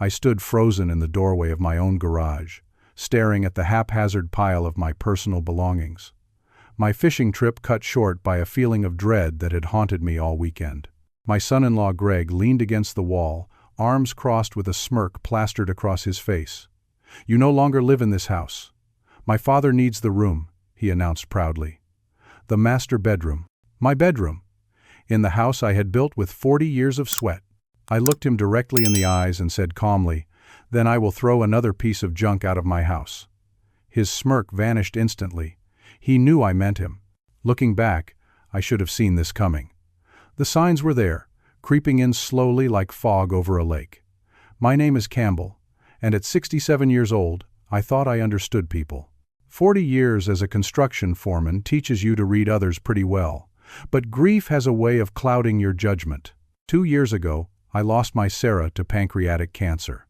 I stood frozen in the doorway of my own garage, staring at the haphazard pile of my personal belongings. My fishing trip cut short by a feeling of dread that had haunted me all weekend. My son-in-law Greg leaned against the wall, arms crossed with a smirk plastered across his face. "You no longer live in this house. My father needs the room," he announced proudly. "The master bedroom. My bedroom. In the house I had built with 40 years of sweat." I looked him directly in the eyes and said calmly, "Then I will throw another piece of junk out of my house." His smirk vanished instantly. He knew I meant him. Looking back, I should have seen this coming. The signs were there, creeping in slowly like fog over a lake. My name is Campbell, and at 67 years old, I thought I understood people. 40 years as a construction foreman teaches you to read others pretty well, but grief has a way of clouding your judgment. 2 years ago, I lost my Sarah to pancreatic cancer.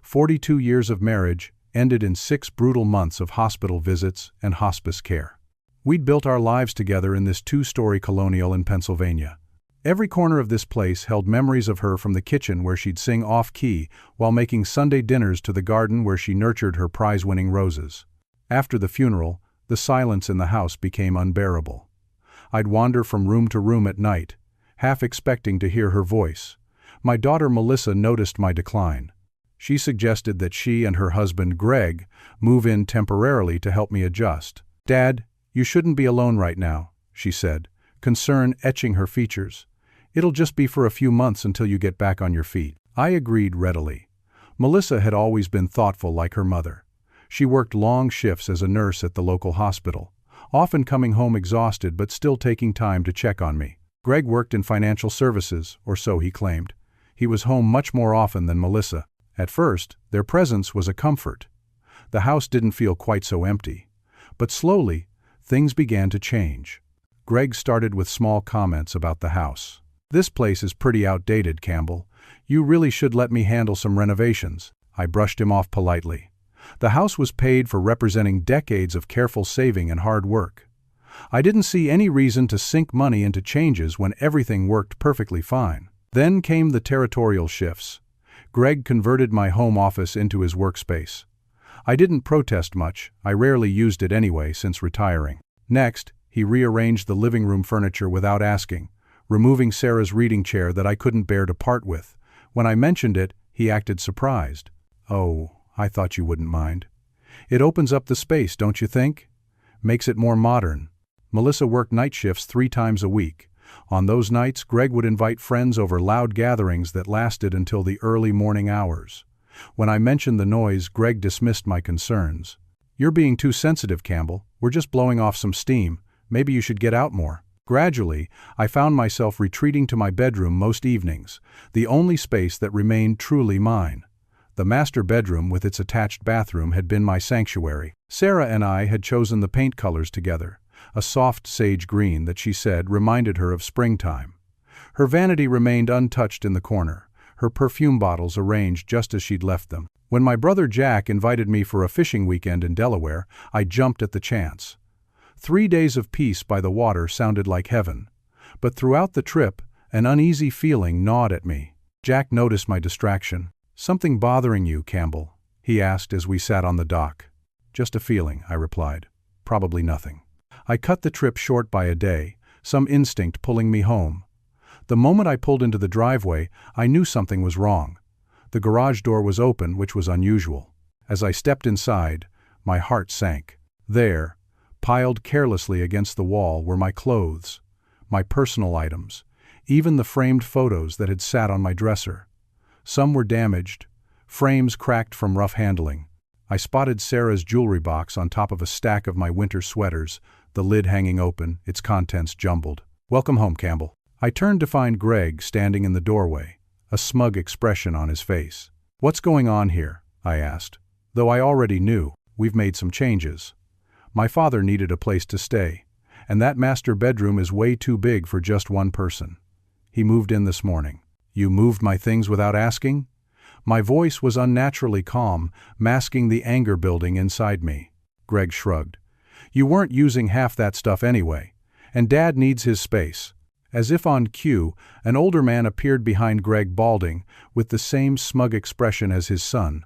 42 years of marriage ended in 6 brutal months of hospital visits and hospice care. We'd built our lives together in this 2-story colonial in Pennsylvania. Every corner of this place held memories of her, from the kitchen where she'd sing off-key while making Sunday dinners to the garden where she nurtured her prize-winning roses. After the funeral, the silence in the house became unbearable. I'd wander from room to room at night, half expecting to hear her voice. My daughter Melissa noticed my decline. She suggested that she and her husband Greg move in temporarily to help me adjust. "Dad, you shouldn't be alone right now," she said, concern etching her features. "It'll just be for a few months until you get back on your feet." I agreed readily. Melissa had always been thoughtful like her mother. She worked long shifts as a nurse at the local hospital, often coming home exhausted but still taking time to check on me. Greg worked in financial services, or so he claimed. He was home much more often than Melissa. At first, their presence was a comfort. The house didn't feel quite so empty. But slowly, things began to change. Greg started with small comments about the house. "This place is pretty outdated, Campbell. You really should let me handle some renovations." I brushed him off politely. The house was paid for, representing decades of careful saving and hard work. I didn't see any reason to sink money into changes when everything worked perfectly fine. Then came the territorial shifts. Greg converted my home office into his workspace. I didn't protest much. I rarely used it anyway since retiring. Next, he rearranged the living room furniture without asking, removing Sarah's reading chair that I couldn't bear to part with. When I mentioned it, he acted surprised. "Oh, I thought you wouldn't mind. It opens up the space, don't you think? Makes it more modern." Melissa worked night shifts 3 times a week. On those nights, Greg would invite friends over loud gatherings that lasted until the early morning hours. When I mentioned the noise, Greg dismissed my concerns. "You're being too sensitive, Campbell. We're just blowing off some steam. Maybe you should get out more." Gradually, I found myself retreating to my bedroom most evenings, the only space that remained truly mine. The master bedroom with its attached bathroom had been my sanctuary. Sarah and I had chosen the paint colors together, a soft sage green that she said reminded her of springtime. Her vanity remained untouched in the corner, her perfume bottles arranged just as she'd left them. When my brother Jack invited me for a fishing weekend in Delaware, I jumped at the chance. 3 days of peace by the water sounded like heaven. But throughout the trip, an uneasy feeling gnawed at me. Jack noticed my distraction. "Something bothering you, Campbell?" he asked as we sat on the dock. "Just a feeling," I replied. "Probably nothing." I cut the trip short by a day, some instinct pulling me home. The moment I pulled into the driveway, I knew something was wrong. The garage door was open, which was unusual. As I stepped inside, my heart sank. There, piled carelessly against the wall, were my clothes, my personal items, even the framed photos that had sat on my dresser. Some were damaged, frames cracked from rough handling. I spotted Sarah's jewelry box on top of a stack of my winter sweaters, the lid hanging open, its contents jumbled. "Welcome home, Campbell." I turned to find Greg standing in the doorway, a smug expression on his face. "What's going on here?" I asked. Though I already knew, we've made some changes. My father needed a place to stay, and that master bedroom is way too big for just one person. He moved in this morning. "You moved my things without asking?" My voice was unnaturally calm, masking the anger building inside me. Greg shrugged. "You weren't using half that stuff anyway, and Dad needs his space. As if on cue, an older man appeared behind Greg balding, with the same smug expression as his son,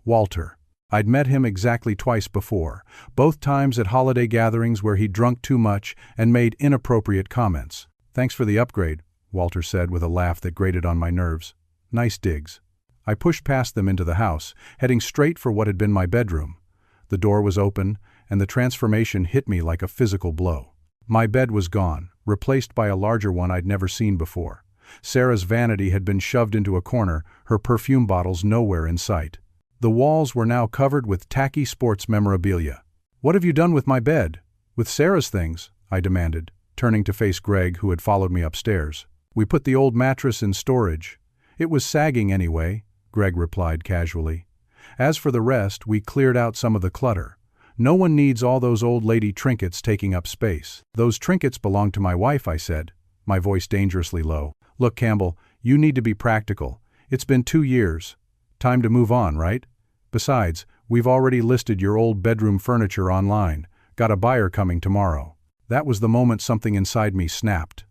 Walter. I'd met him exactly twice before, both times at holiday gatherings where he'd drunk too much and made inappropriate comments. "Thanks for the upgrade," Walter said with a laugh that grated on my nerves. "Nice digs." I pushed past them into the house, heading straight for what had been my bedroom. The door was open, and the transformation hit me like a physical blow. My bed was gone, replaced by a larger one I'd never seen before. Sarah's vanity had been shoved into a corner, her perfume bottles nowhere in sight. The walls were now covered with tacky sports memorabilia. "What have you done with my bed? With Sarah's things?" I demanded, turning to face Greg, who had followed me upstairs. "We put the old mattress in storage. It was sagging anyway," Greg replied casually. "As for the rest, we cleared out some of the clutter. No one needs all those old lady trinkets taking up space." "Those trinkets belong to my wife," I said, my voice dangerously low. "Look, Campbell, you need to be practical. It's been 2 years. Time to move on, right? Besides, we've already listed your old bedroom furniture online. Got a buyer coming tomorrow." That was the moment something inside me snapped.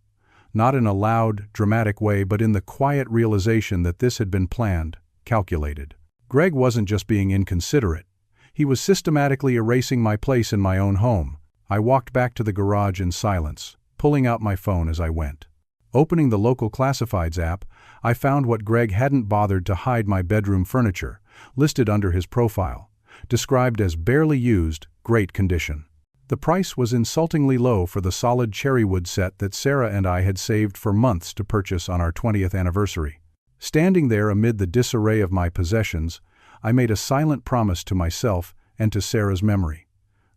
Not in a loud, dramatic way, but in the quiet realization that this had been planned, calculated. Greg wasn't just being inconsiderate. He was systematically erasing my place in my own home. I walked back to the garage in silence, pulling out my phone as I went. Opening the local classifieds app, I found what Greg hadn't bothered to hide: my bedroom furniture, listed under his profile, described as barely used, great condition. The price was insultingly low for the solid cherrywood set that Sarah and I had saved for months to purchase on our 20th anniversary. Standing there amid the disarray of my possessions, I made a silent promise to myself and to Sarah's memory.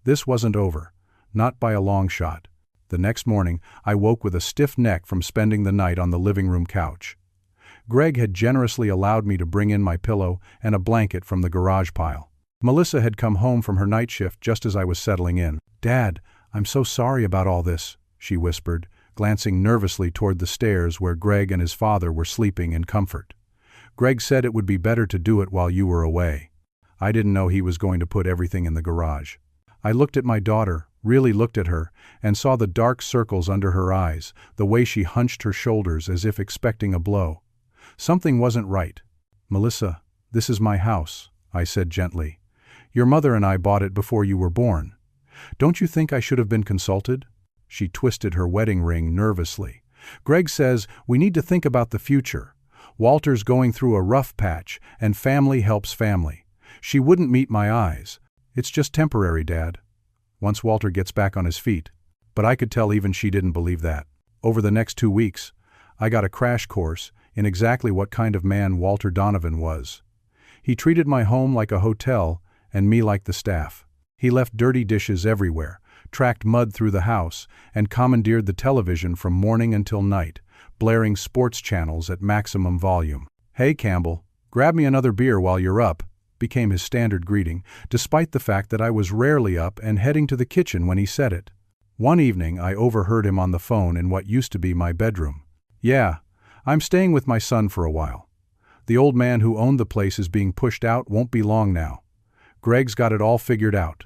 This wasn't over, not by a long shot. The next morning, I woke with a stiff neck from spending the night on the living room couch. Greg had generously allowed me to bring in my pillow and a blanket from the garage pile. Melissa had come home from her night shift just as I was settling in. "Dad, I'm so sorry about all this," she whispered, glancing nervously toward the stairs where Greg and his father were sleeping in comfort. "Greg said it would be better to do it while you were away." I didn't know he was going to put everything in the garage. I looked at my daughter, really looked at her, and saw the dark circles under her eyes, the way she hunched her shoulders as if expecting a blow. Something wasn't right. "Melissa, this is my house," I said gently. "Your mother and I bought it before you were born. Don't you think I should have been consulted?" She twisted her wedding ring nervously. "Greg says we need to think about the future. Walter's going through a rough patch, and family helps family. She wouldn't meet my eyes. It's just temporary, Dad. Once Walter gets back on his feet." But I could tell even she didn't believe that. Over the next 2 weeks, I got a crash course in exactly what kind of man Walter Donovan was. He treated my home like a hotel and me like the staff. He left dirty dishes everywhere, tracked mud through the house, and commandeered the television from morning until night, blaring sports channels at maximum volume. "Hey, Campbell, grab me another beer while you're up," became his standard greeting, despite the fact that I was rarely up and heading to the kitchen when he said it. One evening I overheard him on the phone in what used to be my bedroom. "Yeah, I'm staying with my son for a while. The old man who owned the place is being pushed out, won't be long now. Greg's got it all figured out."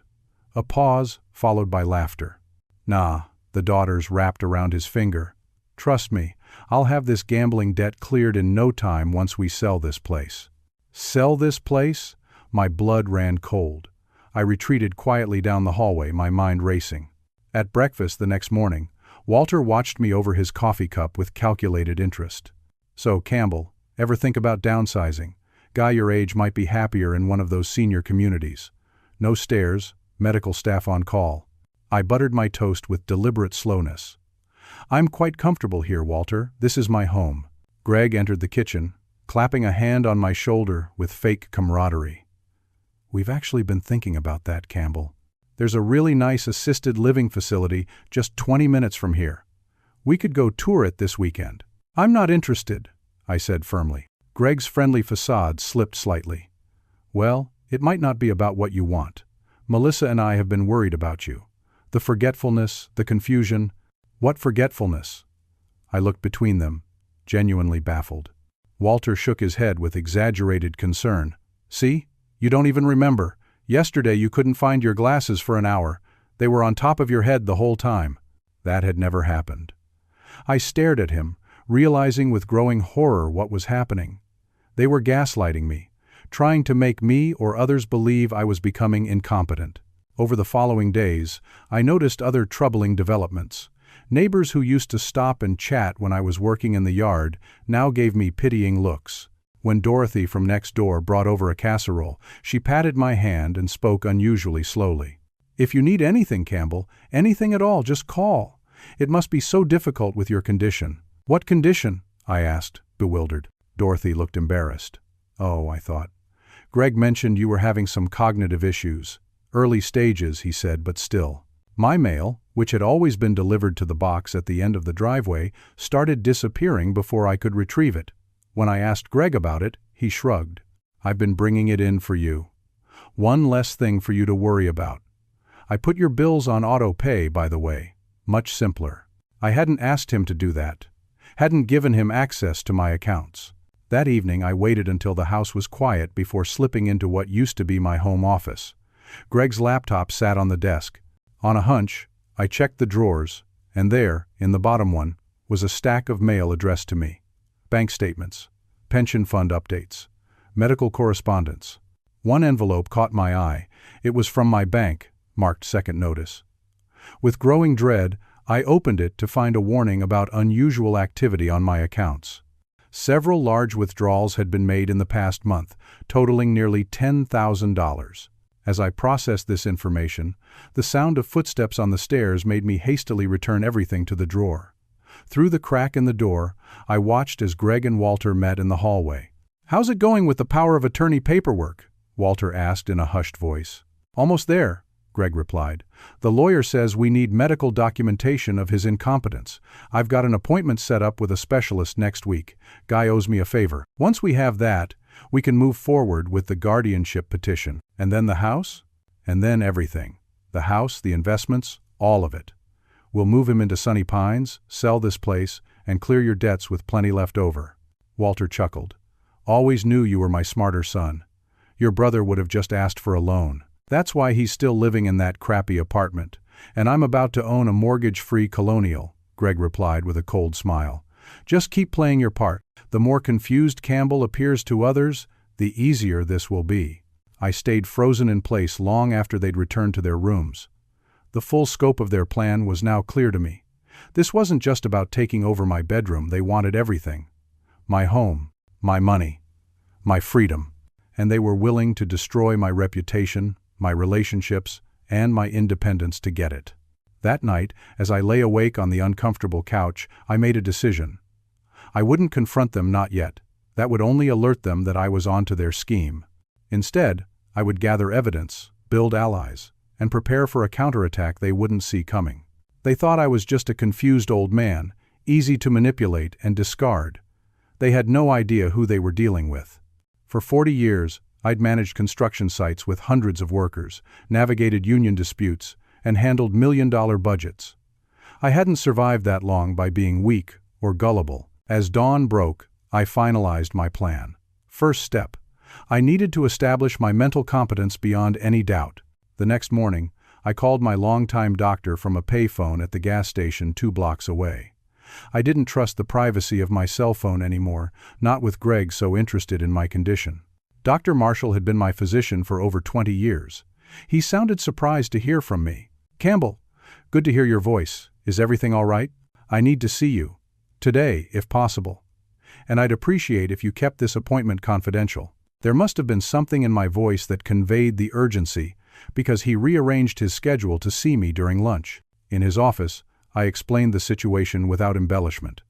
A pause, followed by laughter. "Nah," the daughters wrapped around his finger. "Trust me, I'll have this gambling debt cleared in no time once we sell this place." Sell this place? My blood ran cold. I retreated quietly down the hallway, my mind racing. At breakfast the next morning, Walter watched me over his coffee cup with calculated interest. "So, Campbell, ever think about downsizing? Guy your age might be happier in one of those senior communities. No stairs, medical staff on call." I buttered my toast with deliberate slowness. "I'm quite comfortable here, Walter. This is my home." Greg entered the kitchen, clapping a hand on my shoulder with fake camaraderie. "We've actually been thinking about that, Campbell. There's a really nice assisted living facility just 20 minutes from here. We could go tour it this weekend." "I'm not interested," I said firmly. Greg's friendly facade slipped slightly. "Well, it might not be about what you want. Melissa and I have been worried about you. The forgetfulness, the confusion." "What forgetfulness?" I looked between them, genuinely baffled. Walter shook his head with exaggerated concern. "See? You don't even remember. Yesterday you couldn't find your glasses for an hour. They were on top of your head the whole time." That had never happened. I stared at him, realizing with growing horror what was happening. They were gaslighting me, trying to make me or others believe I was becoming incompetent. Over the following days, I noticed other troubling developments. Neighbors who used to stop and chat when I was working in the yard now gave me pitying looks. When Dorothy from next door brought over a casserole, she patted my hand and spoke unusually slowly. "If you need anything, Campbell, anything at all, just call. It must be so difficult with your condition." "What condition?" I asked, bewildered. Dorothy looked embarrassed. "Oh," I thought. "Greg mentioned you were having some cognitive issues. Early stages," he said, "but still." My mail, which had always been delivered to the box at the end of the driveway, started disappearing before I could retrieve it. When I asked Greg about it, he shrugged. "I've been bringing it in for you. One less thing for you to worry about. I put your bills on auto pay, by the way. Much simpler." I hadn't asked him to do that. Hadn't given him access to my accounts. That evening I waited until the house was quiet before slipping into what used to be my home office. Greg's laptop sat on the desk. On a hunch, I checked the drawers, and there, in the bottom one, was a stack of mail addressed to me. Bank statements, pension fund updates, medical correspondence. One envelope caught my eye. It was from my bank, marked second notice. With growing dread, I opened it to find a warning about unusual activity on my accounts. Several large withdrawals had been made in the past month, totaling nearly $10,000. As I processed this information, the sound of footsteps on the stairs made me hastily return everything to the drawer. Through the crack in the door, I watched as Greg and Walter met in the hallway. "How's it going with the power of attorney paperwork?" Walter asked in a hushed voice. "Almost there," Greg replied. "The lawyer says we need medical documentation of his incompetence. I've got an appointment set up with a specialist next week. Guy owes me a favor. Once we have that, we can move forward with the guardianship petition. And then the house? And then everything. The house, the investments, all of it. We'll move him into Sunny Pines, sell this place, and clear your debts with plenty left over." Walter chuckled. "Always knew you were my smarter son. Your brother would have just asked for a loan. That's why he's still living in that crappy apartment. And I'm about to own a mortgage-free colonial," Greg replied with a cold smile. "Just keep playing your part. The more confused Campbell appears to others, the easier this will be." I stayed frozen in place long after they'd returned to their rooms. The full scope of their plan was now clear to me. This wasn't just about taking over my bedroom. They wanted everything. My home, my money, my freedom. And they were willing to destroy my reputation, my relationships, and my independence to get it. That night, as I lay awake on the uncomfortable couch, I made a decision. I wouldn't confront them, not yet. That would only alert them that I was onto their scheme. Instead, I would gather evidence, build allies, and prepare for a counterattack they wouldn't see coming. They thought I was just a confused old man, easy to manipulate and discard. They had no idea who they were dealing with. For 40 years, I'd managed construction sites with hundreds of workers, navigated union disputes, and handled million-dollar budgets. I hadn't survived that long by being weak or gullible. As dawn broke, I finalized my plan. First step. I needed to establish my mental competence beyond any doubt. The next morning, I called my longtime doctor from a payphone at the gas station 2 blocks away. I didn't trust the privacy of my cell phone anymore, not with Greg so interested in my condition. Dr. Marshall had been my physician for over 20 years. He sounded surprised to hear from me. "Campbell, good to hear your voice. Is everything all right? I need to see you. Today, if possible. And I'd appreciate if you kept this appointment confidential." There must have been something in my voice that conveyed the urgency, because he rearranged his schedule to see me during lunch. In his office, I explained the situation without embellishment.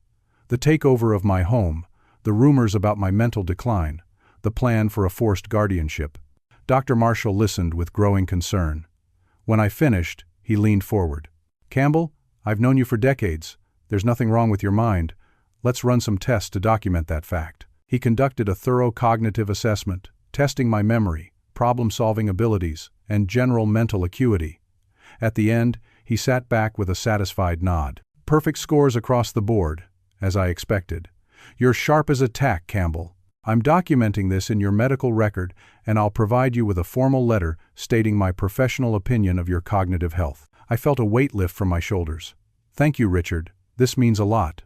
The takeover of my home, the rumors about my mental decline, the plan for a forced guardianship. Dr. Marshall listened with growing concern. When I finished, he leaned forward. "Campbell, I've known you for decades. There's nothing wrong with your mind. Let's run some tests to document that fact." He conducted a thorough cognitive assessment, testing my memory, problem-solving abilities, and general mental acuity. At the end, he sat back with a satisfied nod. "Perfect scores across the board, as I expected. You're sharp as a tack, Campbell. I'm documenting this in your medical record, and I'll provide you with a formal letter stating my professional opinion of your cognitive health." I felt a weight lift from my shoulders. "Thank you, Richard. This means a lot.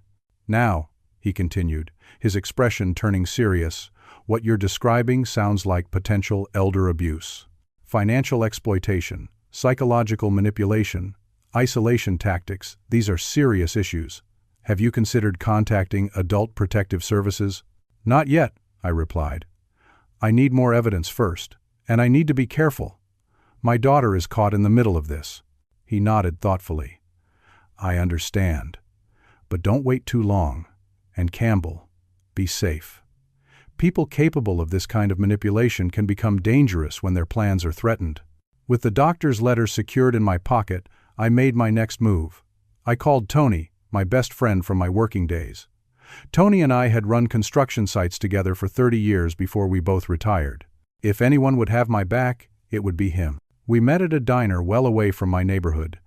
Now, he continued, his expression turning serious, what you're describing sounds like potential elder abuse. Financial exploitation, psychological manipulation, isolation tactics, these are serious issues. Have you considered contacting Adult Protective Services? Not yet, I replied. I need more evidence first, and I need to be careful. My daughter is caught in the middle of this. He nodded thoughtfully. I understand. But don't wait too long. And Campbell, be safe. People capable of this kind of manipulation can become dangerous when their plans are threatened. With the doctor's letter secured in my pocket, I made my next move. I called Tony, my best friend from my working days. Tony and I had run construction sites together for 30 years before we both retired. If anyone would have my back, it would be him. We met at a diner well away from my neighborhood.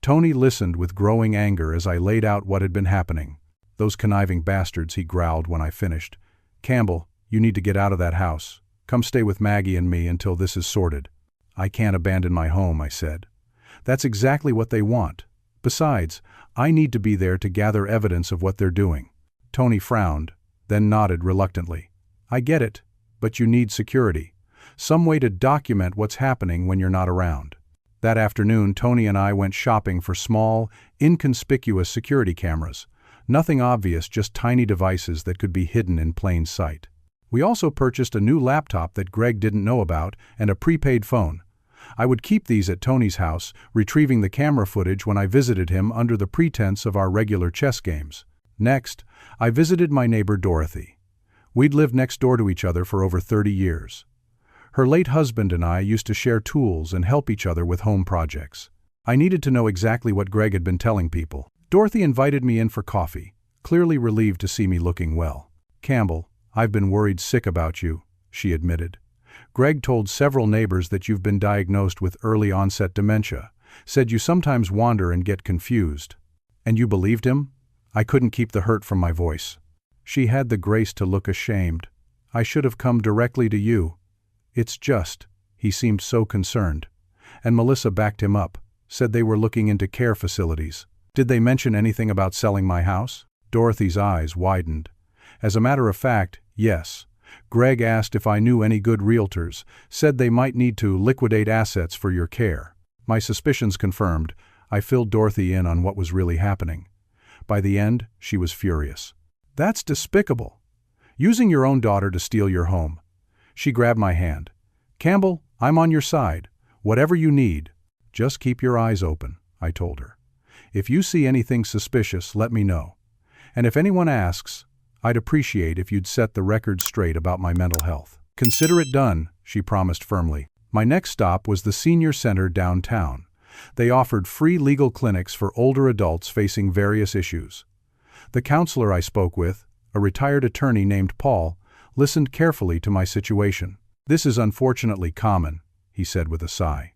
Tony listened with growing anger as I laid out what had been happening. Those conniving bastards, he growled when I finished. Campbell, you need to get out of that house. Come stay with Maggie and me until this is sorted. I can't abandon my home, I said. That's exactly what they want. Besides, I need to be there to gather evidence of what they're doing. Tony frowned, then nodded reluctantly. I get it, but you need security. Some way to document what's happening when you're not around. That afternoon, Tony and I went shopping for small, inconspicuous security cameras. Nothing obvious, just tiny devices that could be hidden in plain sight. We also purchased a new laptop that Greg didn't know about and a prepaid phone. I would keep these at Tony's house, retrieving the camera footage when I visited him under the pretense of our regular chess games. Next, I visited my neighbor Dorothy. We'd lived next door to each other for over 30 years. Her late husband and I used to share tools and help each other with home projects. I needed to know exactly what Greg had been telling people. Dorothy invited me in for coffee, clearly relieved to see me looking well. Campbell, I've been worried sick about you, she admitted. Greg told several neighbors that you've been diagnosed with early-onset dementia, said you sometimes wander and get confused. And you believed him? I couldn't keep the hurt from my voice. She had the grace to look ashamed. I should have come directly to you. It's just, he seemed so concerned. And Melissa backed him up, said they were looking into care facilities. Did they mention anything about selling my house? Dorothy's eyes widened. As a matter of fact, yes. Greg asked if I knew any good realtors, said they might need to liquidate assets for your care. My suspicions confirmed, I filled Dorothy in on what was really happening. By the end, she was furious. That's despicable. Using your own daughter to steal your home. She grabbed my hand. Campbell, I'm on your side. Whatever you need. Just keep your eyes open, I told her. If you see anything suspicious, let me know. And if anyone asks, I'd appreciate if you'd set the record straight about my mental health. Consider it done, she promised firmly. My next stop was the senior center downtown. They offered free legal clinics for older adults facing various issues. The counselor I spoke with, a retired attorney named Paul, listened carefully to my situation. This is unfortunately common, he said with a sigh.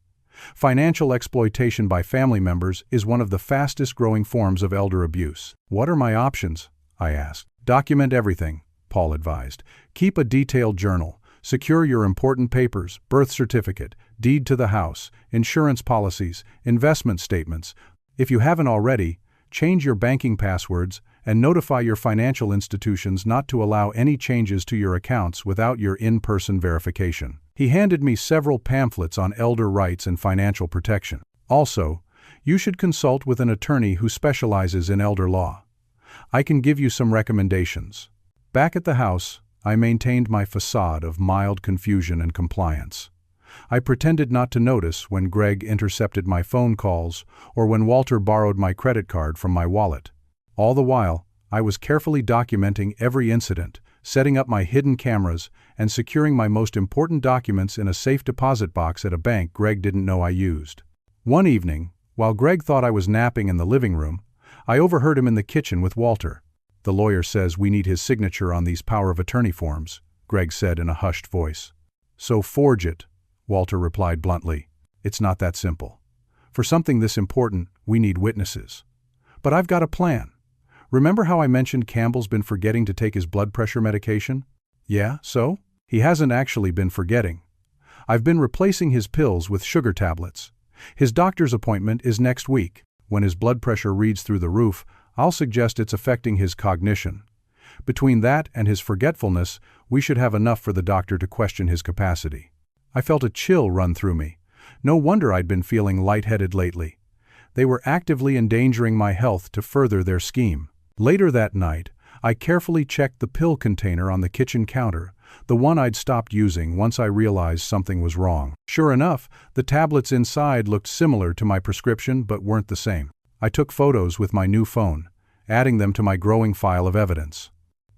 Financial exploitation by family members is one of the fastest-growing forms of elder abuse. What are my options? I asked. Document everything, Paul advised. Keep a detailed journal. Secure your important papers, birth certificate, deed to the house, insurance policies, investment statements. If you haven't already, change your banking passwords and notify your financial institutions not to allow any changes to your accounts without your in-person verification. He handed me several pamphlets on elder rights and financial protection. Also, you should consult with an attorney who specializes in elder law. I can give you some recommendations. Back at the house, I maintained my facade of mild confusion and compliance. I pretended not to notice when Greg intercepted my phone calls or when Walter borrowed my credit card from my wallet. All the while, I was carefully documenting every incident, setting up my hidden cameras, and securing my most important documents in a safe deposit box at a bank Greg didn't know I used. One evening, while Greg thought I was napping in the living room, I overheard him in the kitchen with Walter. The lawyer says we need his signature on these power of attorney forms, Greg said in a hushed voice. So forge it, Walter replied bluntly. It's not that simple. For something this important, we need witnesses. But I've got a plan. Remember how I mentioned Campbell's been forgetting to take his blood pressure medication? Yeah, so? He hasn't actually been forgetting. I've been replacing his pills with sugar tablets. His doctor's appointment is next week. When his blood pressure reads through the roof, I'll suggest it's affecting his cognition. Between that and his forgetfulness, we should have enough for the doctor to question his capacity. I felt a chill run through me. No wonder I'd been feeling lightheaded lately. They were actively endangering my health to further their scheme. Later that night, I carefully checked the pill container on the kitchen counter, the one I'd stopped using once I realized something was wrong. Sure enough, the tablets inside looked similar to my prescription but weren't the same. I took photos with my new phone, adding them to my growing file of evidence.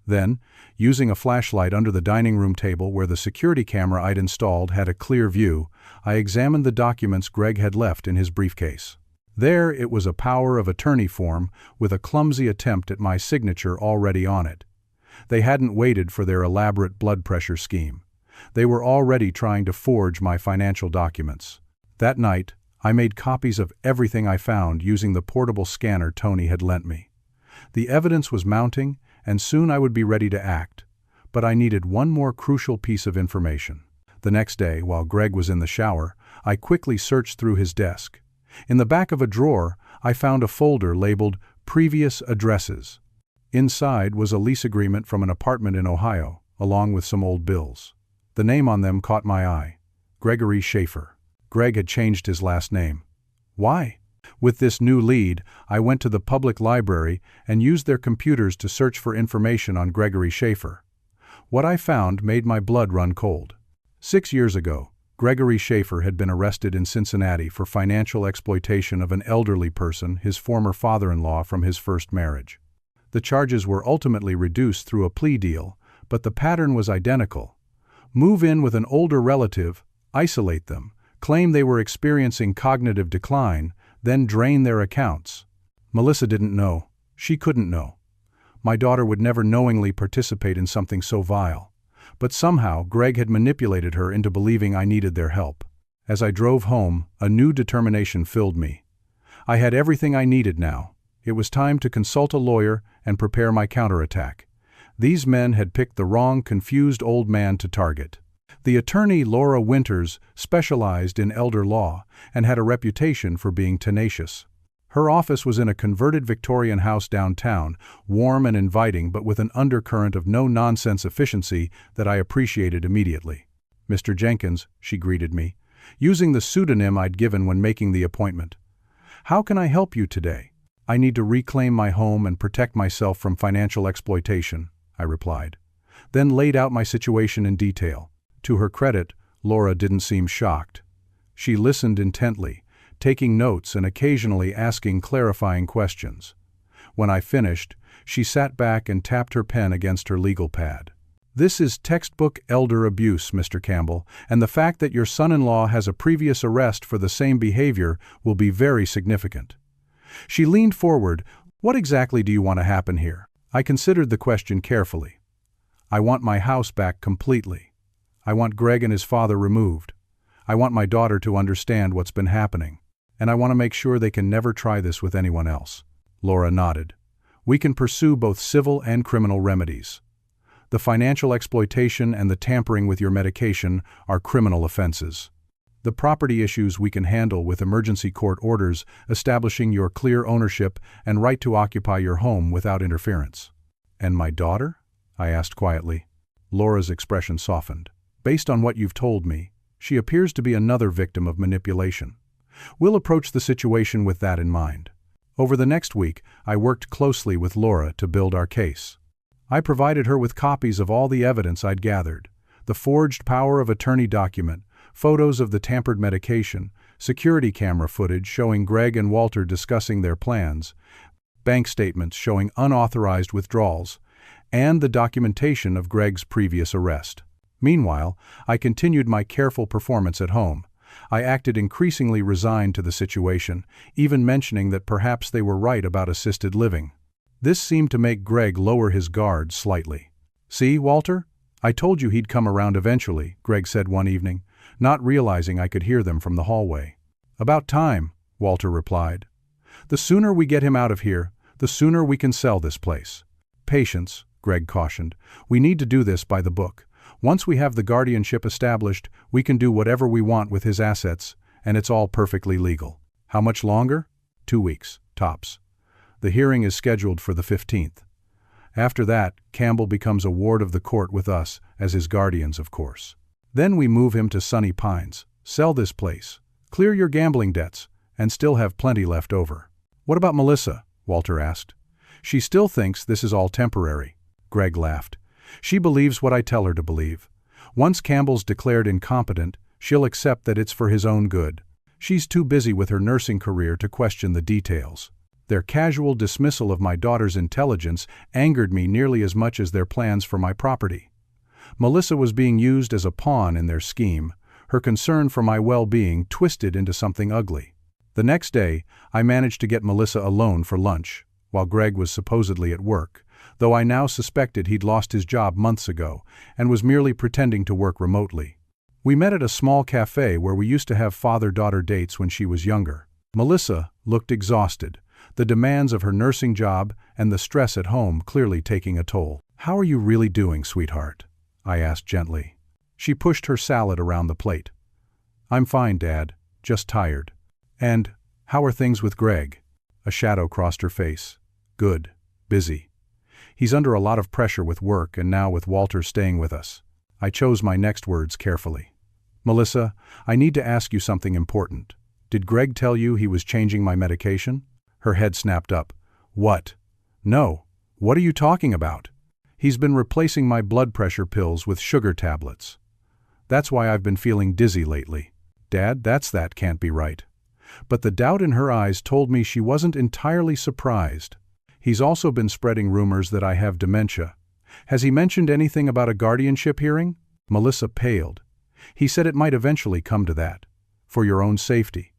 Then, using a flashlight under the dining room table where the security camera I'd installed had a clear view, I examined the documents Greg had left in his briefcase. There it was, a power of attorney form with a clumsy attempt at my signature already on it. They hadn't waited for their elaborate blood pressure scheme. They were already trying to forge my financial documents. That night, I made copies of everything I found using the portable scanner Tony had lent me. The evidence was mounting, and soon I would be ready to act. But I needed one more crucial piece of information. The next day, while Greg was in the shower, I quickly searched through his desk. In the back of a drawer, I found a folder labeled Previous Addresses. Inside was a lease agreement from an apartment in Ohio, along with some old bills. The name on them caught my eye: Gregory Schaefer. Greg had changed his last name. Why? With this new lead, I went to the public library and used their computers to search for information on Gregory Schaefer. What I found made my blood run cold. 6 years ago, Gregory Schaefer had been arrested in Cincinnati for financial exploitation of an elderly person, his former father-in-law from his first marriage. The charges were ultimately reduced through a plea deal, but the pattern was identical. Move in with an older relative, isolate them, claim they were experiencing cognitive decline, then drain their accounts. Melissa didn't know. She couldn't know. My daughter would never knowingly participate in something so vile. But somehow, Greg had manipulated her into believing I needed their help. As I drove home, a new determination filled me. I had everything I needed now. It was time to consult a lawyer and prepare my counterattack. These men had picked the wrong, confused old man to target. The attorney, Laura Winters, specialized in elder law and had a reputation for being tenacious. Her office was in a converted Victorian house downtown, warm and inviting but with an undercurrent of no-nonsense efficiency that I appreciated immediately. "Mr. Jenkins," she greeted me, using the pseudonym I'd given when making the appointment. "How can I help you today?" "I need to reclaim my home and protect myself from financial exploitation," I replied, then laid out my situation in detail. To her credit, Laura didn't seem shocked. She listened intently, taking notes and occasionally asking clarifying questions. When I finished, she sat back and tapped her pen against her legal pad. "This is textbook elder abuse, Mr. Campbell, and the fact that your son-in-law has a previous arrest for the same behavior will be very significant." She leaned forward. "What exactly do you want to happen here?" I considered the question carefully. "I want my house back completely. I want Greg and his father removed. I want my daughter to understand what's been happening. And I want to make sure they can never try this with anyone else." Laura nodded. "We can pursue both civil and criminal remedies. The financial exploitation and the tampering with your medication are criminal offenses. The property issues we can handle with emergency court orders establishing your clear ownership and right to occupy your home without interference." "And my daughter?" I asked quietly. Laura's expression softened. "Based on what you've told me, she appears to be another victim of manipulation. We'll approach the situation with that in mind." Over the next week, I worked closely with Laura to build our case. I provided her with copies of all the evidence I'd gathered: the forged power of attorney document, photos of the tampered medication, security camera footage showing Greg and Walter discussing their plans, bank statements showing unauthorized withdrawals, and the documentation of Greg's previous arrest. Meanwhile, I continued my careful performance at home. I acted increasingly resigned to the situation, even mentioning that perhaps they were right about assisted living. This seemed to make Greg lower his guard slightly. "See, Walter? I told you he'd come around eventually," Greg said one evening, not realizing I could hear them from the hallway. "About time," Walter replied. "The sooner we get him out of here, the sooner we can sell this place." "Patience," Greg cautioned. "We need to do this by the book. Once we have the guardianship established, we can do whatever we want with his assets, and it's all perfectly legal." "How much longer?" 2 weeks, tops." The hearing is scheduled for the 15th. After that, Campbell becomes a ward of the court with us, as his guardians, of course. Then we move him to Sunny Pines, sell this place, clear your gambling debts, and still have plenty left over. What about Melissa? Walter asked. She still thinks this is all temporary. Greg laughed. She believes what I tell her to believe. Once Campbell's declared incompetent, she'll accept that it's for his own good. She's too busy with her nursing career to question the details. Their casual dismissal of my daughter's intelligence angered me nearly as much as their plans for my property. Melissa was being used as a pawn in their scheme, her concern for my well-being twisted into something ugly. The next day, I managed to get Melissa alone for lunch, while Greg was supposedly at work, though I now suspected he'd lost his job months ago and was merely pretending to work remotely. We met at a small cafe where we used to have father-daughter dates when she was younger. Melissa looked exhausted, the demands of her nursing job and the stress at home clearly taking a toll. "How are you really doing, sweetheart?" I asked gently. She pushed her salad around the plate. "I'm fine, Dad, just tired." "And how are things with Greg?" A shadow crossed her face. "Good. Busy. He's under a lot of pressure with work and now with Walter staying with us." I chose my next words carefully. "Melissa, I need to ask you something important. Did Greg tell you he was changing my medication?" Her head snapped up. "What? No. What are you talking about?" "He's been replacing my blood pressure pills with sugar tablets. That's why I've been feeling dizzy lately." "Dad, that can't be right." But the doubt in her eyes told me she wasn't entirely surprised. "He's also been spreading rumors that I have dementia. Has he mentioned anything about a guardianship hearing?" Melissa paled. "He said it might eventually come to that. For your own safety.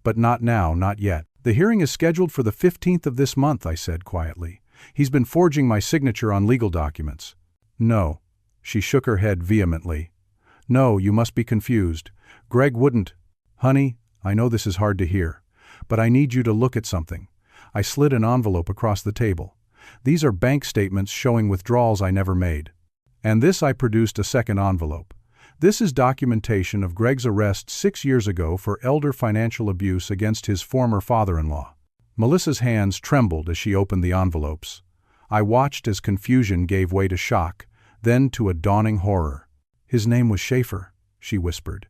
But not now, not yet." "The hearing is scheduled for the 15th of this month," I said quietly. "He's been forging my signature on legal documents." "No." She shook her head vehemently. "No, you must be confused. Greg wouldn't." "Honey, I know this is hard to hear, but I need you to look at something." I slid an envelope across the table. "These are bank statements showing withdrawals I never made." And this I produced a second envelope. "This is documentation of Greg's arrest 6 years ago for elder financial abuse against his former father-in-law." Melissa's hands trembled as she opened the envelopes. I watched as confusion gave way to shock, then to a dawning horror. "His name was Schaefer," she whispered.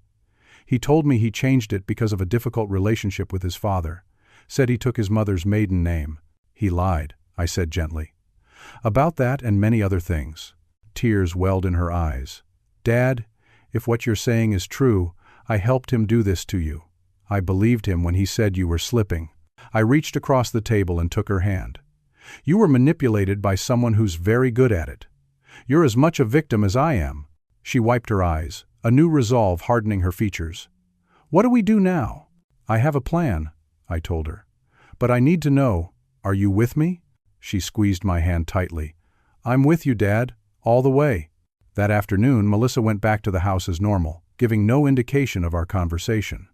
"He told me he changed it because of a difficult relationship with his father. Said he took his mother's maiden name." "He lied," I said gently. "About that and many other things." Tears welled in her eyes. "Dad, if what you're saying is true, I helped him do this to you. I believed him when he said you were slipping." I reached across the table and took her hand. "You were manipulated by someone who's very good at it. You're as much a victim as I am." She wiped her eyes, a new resolve hardening her features. "What do we do now?" "I have a plan," I told her. "But I need to know, are you with me?" She squeezed my hand tightly. "I'm with you, Dad, all the way." That afternoon, Melissa went back to the house as normal, giving no indication of our conversation.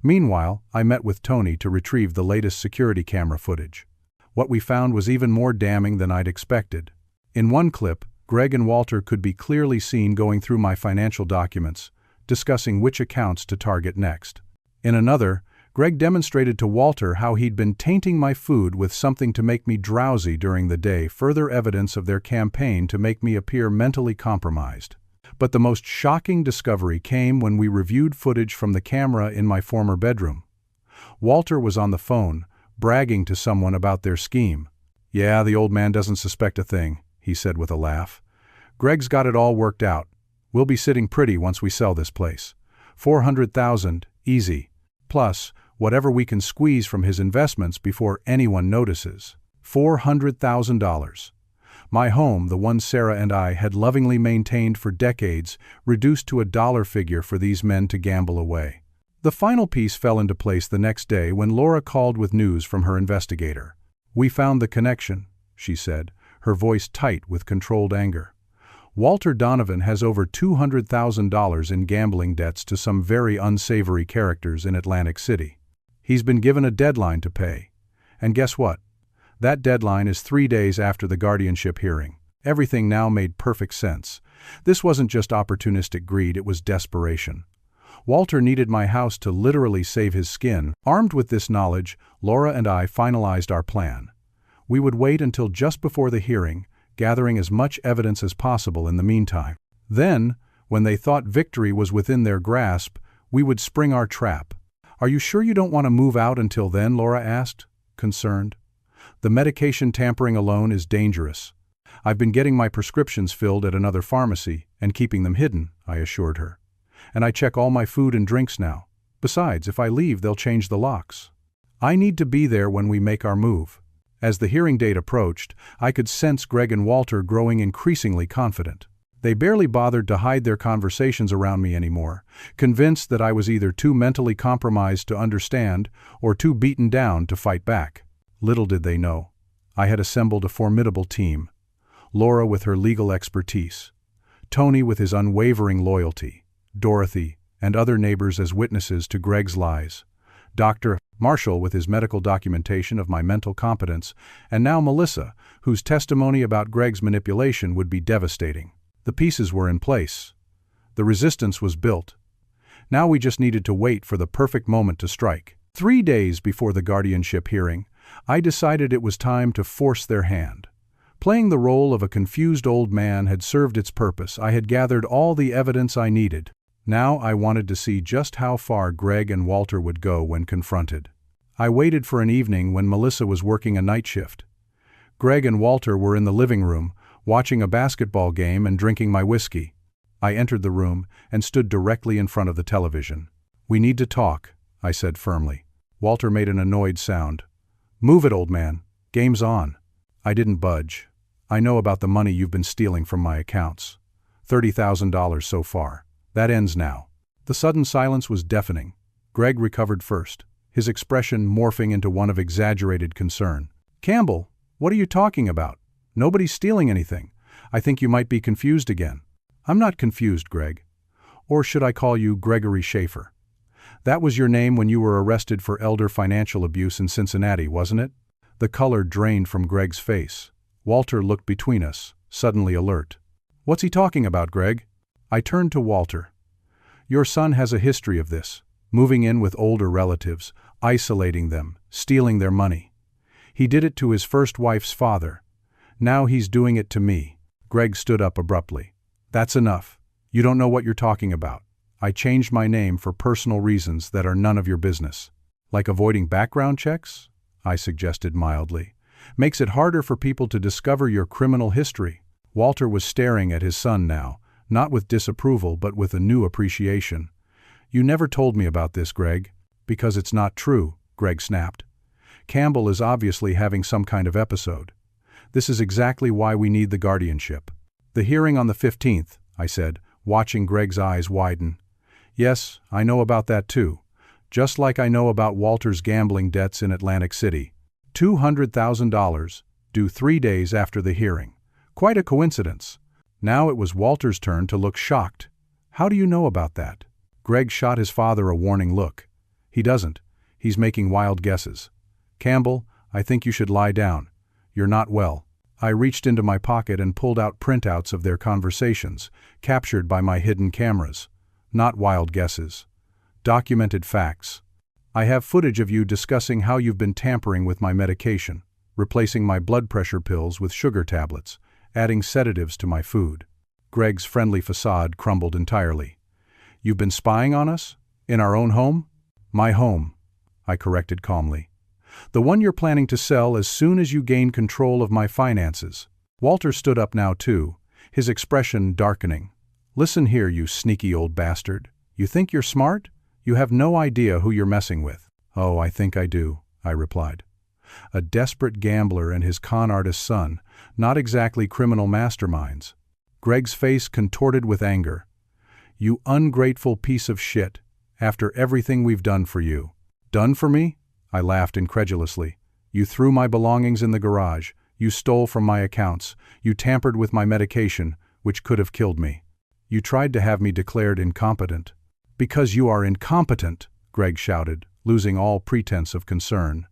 Meanwhile, I met with Tony to retrieve the latest security camera footage. What we found was even more damning than I'd expected. In one clip, Greg and Walter could be clearly seen going through my financial documents, discussing which accounts to target next. In another, Greg demonstrated to Walter how he'd been tainting my food with something to make me drowsy during the day, further evidence of their campaign to make me appear mentally compromised. But the most shocking discovery came when we reviewed footage from the camera in my former bedroom. Walter was on the phone, bragging to someone about their scheme. "Yeah, the old man doesn't suspect a thing," he said with a laugh. "Greg's got it all worked out. We'll be sitting pretty once we sell this place. 400,000, easy. Plus, whatever we can squeeze from his investments before anyone notices. $400,000. My home, the one Sarah and I had lovingly maintained for decades, reduced to a dollar figure for these men to gamble away." The final piece fell into place the next day when Laura called with news from her investigator. "We found the connection," she said, her voice tight with controlled anger. "Walter Donovan has over $200,000 in gambling debts to some very unsavory characters in Atlantic City. He's been given a deadline to pay. And guess what? That deadline is 3 days after the guardianship hearing." Everything now made perfect sense. This wasn't just opportunistic greed, it was desperation. Walter needed my house to literally save his skin. Armed with this knowledge, Laura and I finalized our plan. We would wait until just before the hearing, gathering as much evidence as possible in the meantime. Then, when they thought victory was within their grasp, we would spring our trap. "Are you sure you don't want to move out until then?" Laura asked, concerned. "The medication tampering alone is dangerous. I've been getting my prescriptions filled at another pharmacy and keeping them hidden," I assured her. "And I check all my food and drinks now. Besides, if I leave, they'll change the locks. I need to be there when we make our move." As the hearing date approached, I could sense Greg and Walter growing increasingly confident. They barely bothered to hide their conversations around me anymore, convinced that I was either too mentally compromised to understand or too beaten down to fight back. Little did they know, I had assembled a formidable team. Laura with her legal expertise, Tony with his unwavering loyalty, Dorothy and other neighbors as witnesses to Greg's lies, Dr. Marshall with his medical documentation of my mental competence, and now Melissa, whose testimony about Greg's manipulation would be devastating. The pieces were in place. The resistance was built. Now we just needed to wait for the perfect moment to strike. 3 days before the guardianship hearing, I decided it was time to force their hand. Playing the role of a confused old man had served its purpose. I had gathered all the evidence I needed. Now I wanted to see just how far Greg and Walter would go when confronted. I waited for an evening when Melissa was working a night shift. Greg and Walter were in the living room, watching a basketball game and drinking my whiskey. I entered the room and stood directly in front of the television. "We need to talk," I said firmly. Walter made an annoyed sound. "Move it, old man. Game's on." I didn't budge. "I know about the money you've been stealing from my accounts. $30,000 so far. That ends now." The sudden silence was deafening. Greg recovered first, his expression morphing into one of exaggerated concern. "Campbell, what are you talking about? Nobody's stealing anything. I think you might be confused again." "I'm not confused, Greg. Or should I call you Gregory Schaefer? That was your name when you were arrested for elder financial abuse in Cincinnati, wasn't it?" The color drained from Greg's face. Walter looked between us, suddenly alert. "What's he talking about, Greg?" I turned to Walter. "Your son has a history of this, moving in with older relatives, isolating them, stealing their money. He did it to his first wife's father. Now he's doing it to me." Greg stood up abruptly. "That's enough. You don't know what you're talking about. I changed my name for personal reasons that are none of your business." "Like avoiding background checks?" I suggested mildly. "Makes it harder for people to discover your criminal history." Walter was staring at his son now, not with disapproval but with a new appreciation. "You never told me about this, Greg." "Because it's not true," Greg snapped. "Campbell is obviously having some kind of episode. This is exactly why we need the guardianship." "The hearing on the 15th, I said, watching Greg's eyes widen. "Yes, I know about that too. Just like I know about Walter's gambling debts in Atlantic City. $200,000, due 3 days after the hearing. Quite a coincidence." Now it was Walter's turn to look shocked. "How do you know about that?" Greg shot his father a warning look. "He doesn't. He's making wild guesses. Campbell, I think you should lie down. You're not well." I reached into my pocket and pulled out printouts of their conversations, captured by my hidden cameras. Not wild guesses. Documented facts. "I have footage of you discussing how you've been tampering with my medication, replacing my blood pressure pills with sugar tablets, adding sedatives to my food." Greg's friendly facade crumbled entirely. "You've been spying on us? In our own home?" "My home," I corrected calmly. "The one you're planning to sell as soon as you gain control of my finances." Walter stood up now too, his expression darkening. "Listen here, you sneaky old bastard. You think you're smart? You have no idea who you're messing with." "Oh, I think I do," I replied. "A desperate gambler and his con artist son, not exactly criminal masterminds." Greg's face contorted with anger. "You ungrateful piece of shit, after everything we've done for you." "Done for me?" I laughed incredulously. "You threw my belongings in the garage, you stole from my accounts, you tampered with my medication, which could have killed me. You tried to have me declared incompetent." "Because you are incompetent," Greg shouted, losing all pretense of concern.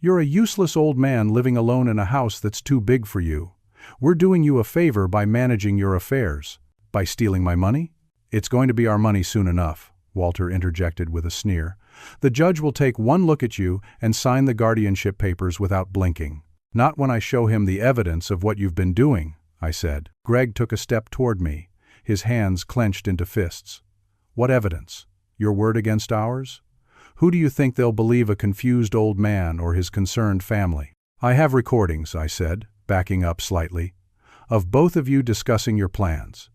"You're a useless old man living alone in a house that's too big for you. We're doing you a favor by managing your affairs. By stealing my money?" "It's going to be our money soon enough," Walter interjected with a sneer. "The judge will take one look at you and sign the guardianship papers without blinking." Not when I show him the evidence of what you've been doing, I said. Greg took a step toward me, his hands clenched into fists. What evidence? Your word against ours? Who do you think they'll believe, a confused old man or his concerned family? I have recordings, I said, backing up slightly, of both of you discussing your plans,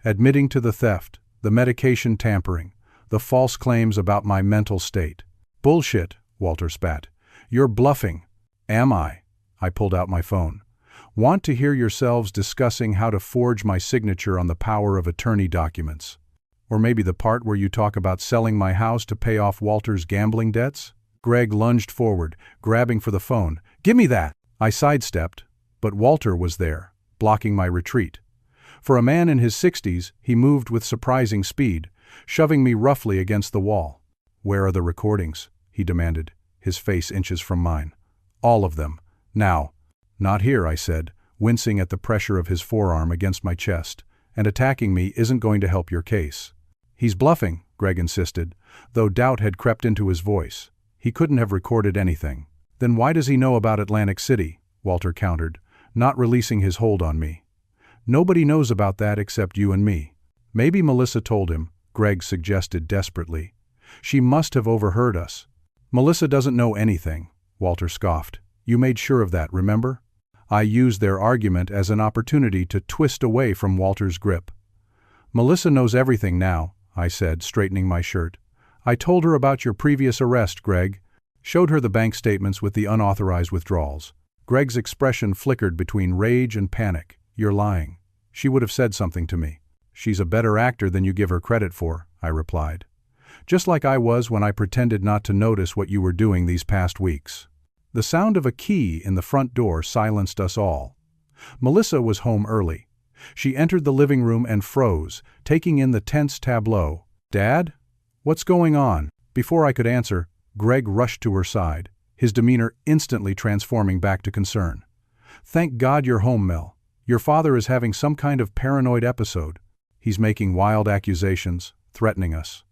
admitting to the theft, the medication tampering, the false claims about my mental state. Bullshit, Walter spat. You're bluffing. Am I? I pulled out my phone. Want to hear yourselves discussing how to forge my signature on the power of attorney documents? Or maybe the part where you talk about selling my house to pay off Walter's gambling debts? Greg lunged forward, grabbing for the phone. Give me that! I sidestepped, but Walter was there, blocking my retreat. For a man in his 60s, he moved with surprising speed, shoving me roughly against the wall. Where are the recordings? He demanded, his face inches from mine. All of them. Now. Not here, I said, wincing at the pressure of his forearm against my chest, and attacking me isn't going to help your case. He's bluffing, Greg insisted, though doubt had crept into his voice. He couldn't have recorded anything. Then why does he know about Atlantic City? Walter countered, not releasing his hold on me. Nobody knows about that except you and me. Maybe Melissa told him, Greg suggested desperately. She must have overheard us. Melissa doesn't know anything, Walter scoffed. You made sure of that, remember? I used their argument as an opportunity to twist away from Walter's grip. Melissa knows everything now, I said, straightening my shirt. I told her about your previous arrest, Greg. Showed her the bank statements with the unauthorized withdrawals. Greg's expression flickered between rage and panic. You're lying. She would have said something to me. She's a better actor than you give her credit for, I replied. Just like I was when I pretended not to notice what you were doing these past weeks. The sound of a key in the front door silenced us all. Melissa was home early. She entered the living room and froze, taking in the tense tableau. Dad? What's going on? Before I could answer, Greg rushed to her side, his demeanor instantly transforming back to concern. Thank God you're home, Mel. Your father is having some kind of paranoid episode. He's making wild accusations, threatening us.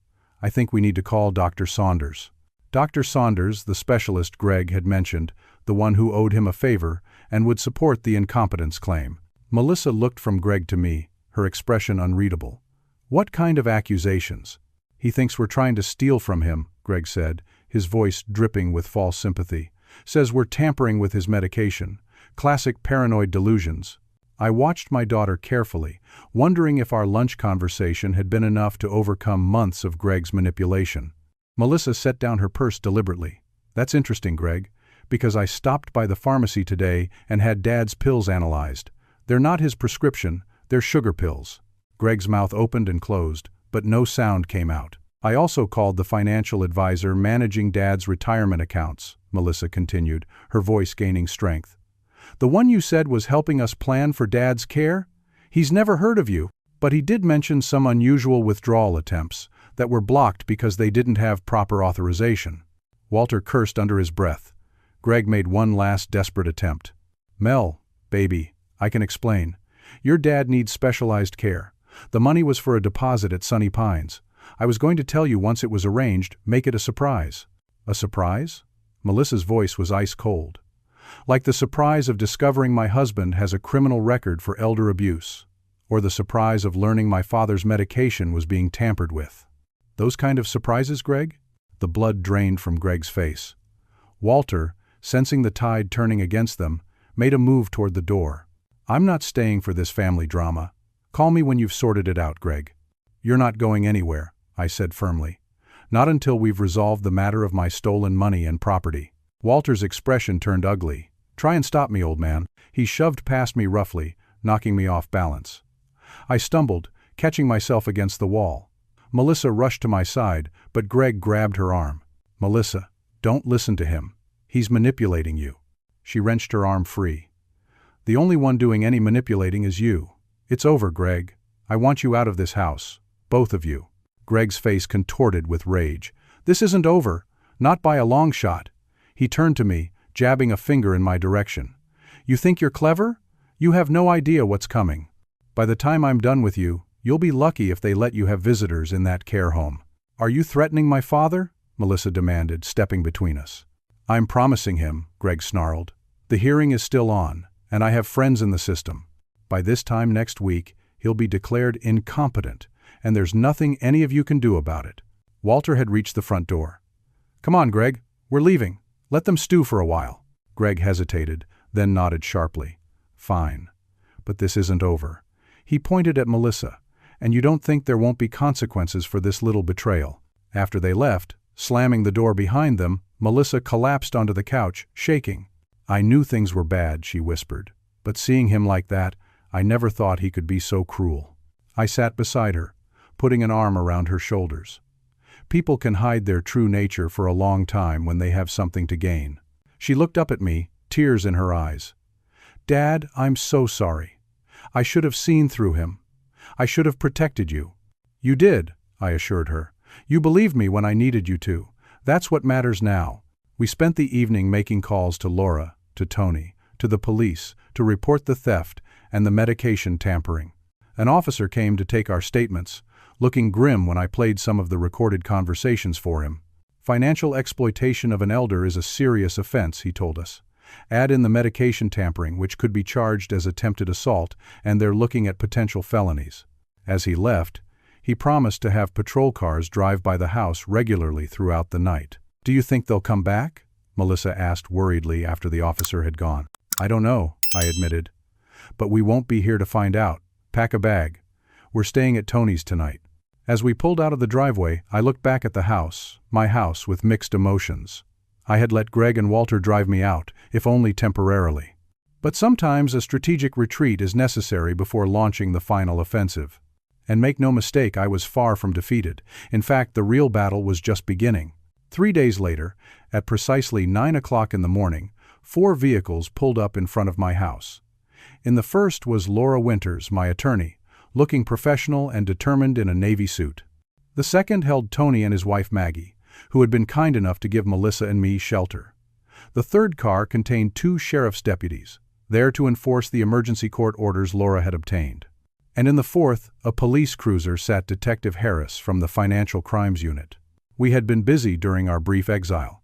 I think we need to call Dr. Saunders. Dr. Saunders, the specialist Greg had mentioned, the one who owed him a favor and would support the incompetence claim. Melissa looked from Greg to me, her expression unreadable. What kind of accusations? He thinks we're trying to steal from him, Greg said, his voice dripping with false sympathy. Says we're tampering with his medication. Classic paranoid delusions. I watched my daughter carefully, wondering if our lunch conversation had been enough to overcome months of Greg's manipulation. Melissa set down her purse deliberately. That's interesting, Greg, because I stopped by the pharmacy today and had Dad's pills analyzed. They're not his prescription, they're sugar pills. Greg's mouth opened and closed, but no sound came out. I also called the financial advisor managing Dad's retirement accounts, Melissa continued, her voice gaining strength. The one you said was helping us plan for Dad's care? He's never heard of you, but he did mention some unusual withdrawal attempts that were blocked because they didn't have proper authorization. Walter cursed under his breath. Greg made one last desperate attempt. Mel, baby, I can explain. Your dad needs specialized care. The money was for a deposit at Sunny Pines. I was going to tell you once it was arranged, make it a surprise. A surprise? Melissa's voice was ice cold. Like the surprise of discovering my husband has a criminal record for elder abuse, or the surprise of learning my father's medication was being tampered with. Those kind of surprises, Greg? The blood drained from Greg's face. Walter, sensing the tide turning against them, made a move toward the door. I'm not staying for this family drama. Call me when you've sorted it out, Greg. You're not going anywhere, I said firmly. Not until we've resolved the matter of my stolen money and property. Walter's expression turned ugly. Try and stop me, old man. He shoved past me roughly, knocking me off balance. I stumbled, catching myself against the wall. Melissa rushed to my side, but Greg grabbed her arm. Melissa, don't listen to him. He's manipulating you. She wrenched her arm free. The only one doing any manipulating is you. It's over, Greg. I want you out of this house. Both of you. Greg's face contorted with rage. This isn't over. Not by a long shot. He turned to me, jabbing a finger in my direction. You think you're clever? You have no idea what's coming. By the time I'm done with you, you'll be lucky if they let you have visitors in that care home. Are you threatening my father? Melissa demanded, stepping between us. I'm promising him, Greg snarled. The hearing is still on, and I have friends in the system. By this time next week, he'll be declared incompetent, and there's nothing any of you can do about it." Walter had reached the front door. "Come on, Greg. We're leaving. Let them stew for a while." Greg hesitated, then nodded sharply. "Fine. But this isn't over." He pointed at Melissa. "And you don't think there won't be consequences for this little betrayal?" After they left, slamming the door behind them, Melissa collapsed onto the couch, shaking. "I knew things were bad," she whispered. "But seeing him like that, I never thought he could be so cruel." I sat beside her, putting an arm around her shoulders. People can hide their true nature for a long time when they have something to gain. She looked up at me, tears in her eyes. "Dad, I'm so sorry. I should have seen through him. I should have protected you." "You did," I assured her. "You believed me when I needed you to. That's what matters now." We spent the evening making calls to Laura, to Tony, to the police, to report the theft and the medication tampering. An officer came to take our statements, looking grim when I played some of the recorded conversations for him. "Financial exploitation of an elder is a serious offense," he told us. "Add in the medication tampering, which could be charged as attempted assault, and they're looking at potential felonies." As he left, he promised to have patrol cars drive by the house regularly throughout the night. "Do you think they'll come back?" Melissa asked worriedly after the officer had gone. "I don't know," I admitted. "But we won't be here to find out. Pack a bag. We're staying at Tony's tonight." As we pulled out of the driveway, I looked back at the house, my house, with mixed emotions. I had let Greg and Walter drive me out, if only temporarily. But sometimes a strategic retreat is necessary before launching the final offensive. And make no mistake, I was far from defeated. In fact, the real battle was just beginning. 3 days later, at precisely 9 o'clock in the morning, 4 vehicles pulled up in front of my house. In the first was Laura Winters, my attorney, looking professional and determined in a navy suit. The second held Tony and his wife Maggie, who had been kind enough to give Melissa and me shelter. The third car contained 2 sheriff's deputies, there to enforce the emergency court orders Laura had obtained. And in the fourth, a police cruiser sat Detective Harris from the Financial Crimes Unit. We had been busy during our brief exile.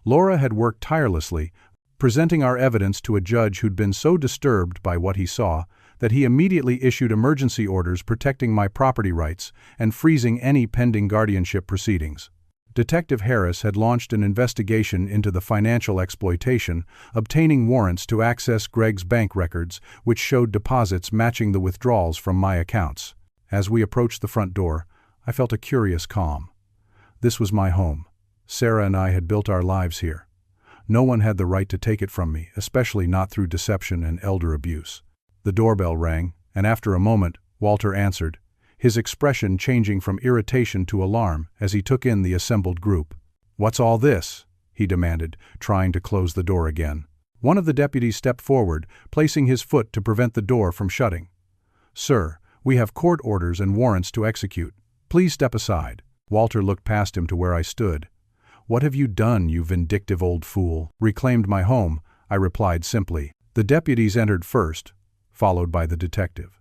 Laura had worked tirelessly, presenting our evidence to a judge who'd been so disturbed by what he saw that he immediately issued emergency orders protecting my property rights and freezing any pending guardianship proceedings. Detective Harris had launched an investigation into the financial exploitation, obtaining warrants to access Greg's bank records, which showed deposits matching the withdrawals from my accounts. As we approached the front door, I felt a curious calm. This was my home. Sarah and I had built our lives here. No one had the right to take it from me, especially not through deception and elder abuse. The doorbell rang, and after a moment, Walter answered, his expression changing from irritation to alarm as he took in the assembled group. "What's all this?" he demanded, trying to close the door again. One of the deputies stepped forward, placing his foot to prevent the door from shutting. "Sir, we have court orders and warrants to execute. Please step aside." Walter looked past him to where I stood. "What have you done, you vindictive old fool?" "Reclaimed my home," I replied simply. The deputies entered first, followed by the detective.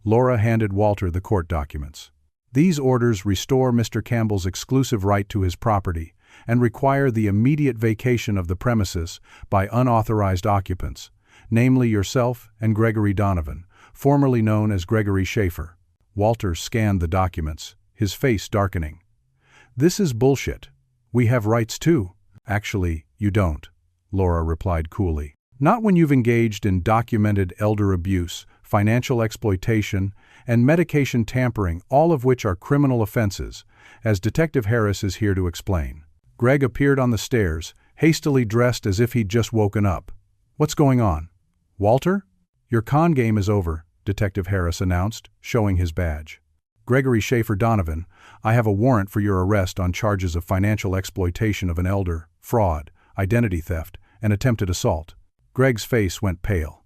Laura handed Walter the court documents. "These orders restore Mr. Campbell's exclusive right to his property and require the immediate vacation of the premises by unauthorized occupants, namely yourself and Gregory Donovan, formerly known as Gregory Schaefer." Walter scanned the documents, his face darkening. "This is bullshit. We have rights too." "Actually, you don't," Laura replied coolly. "Not when you've engaged in documented elder abuse, financial exploitation, and medication tampering, all of which are criminal offenses, as Detective Harris is here to explain." Greg appeared on the stairs, hastily dressed as if he'd just woken up. "What's going on?" "Walter? Your con game is over," Detective Harris announced, showing his badge. "Gregory Schaefer Donovan, I have a warrant for your arrest on charges of financial exploitation of an elder, fraud, identity theft, and attempted assault." Greg's face went pale.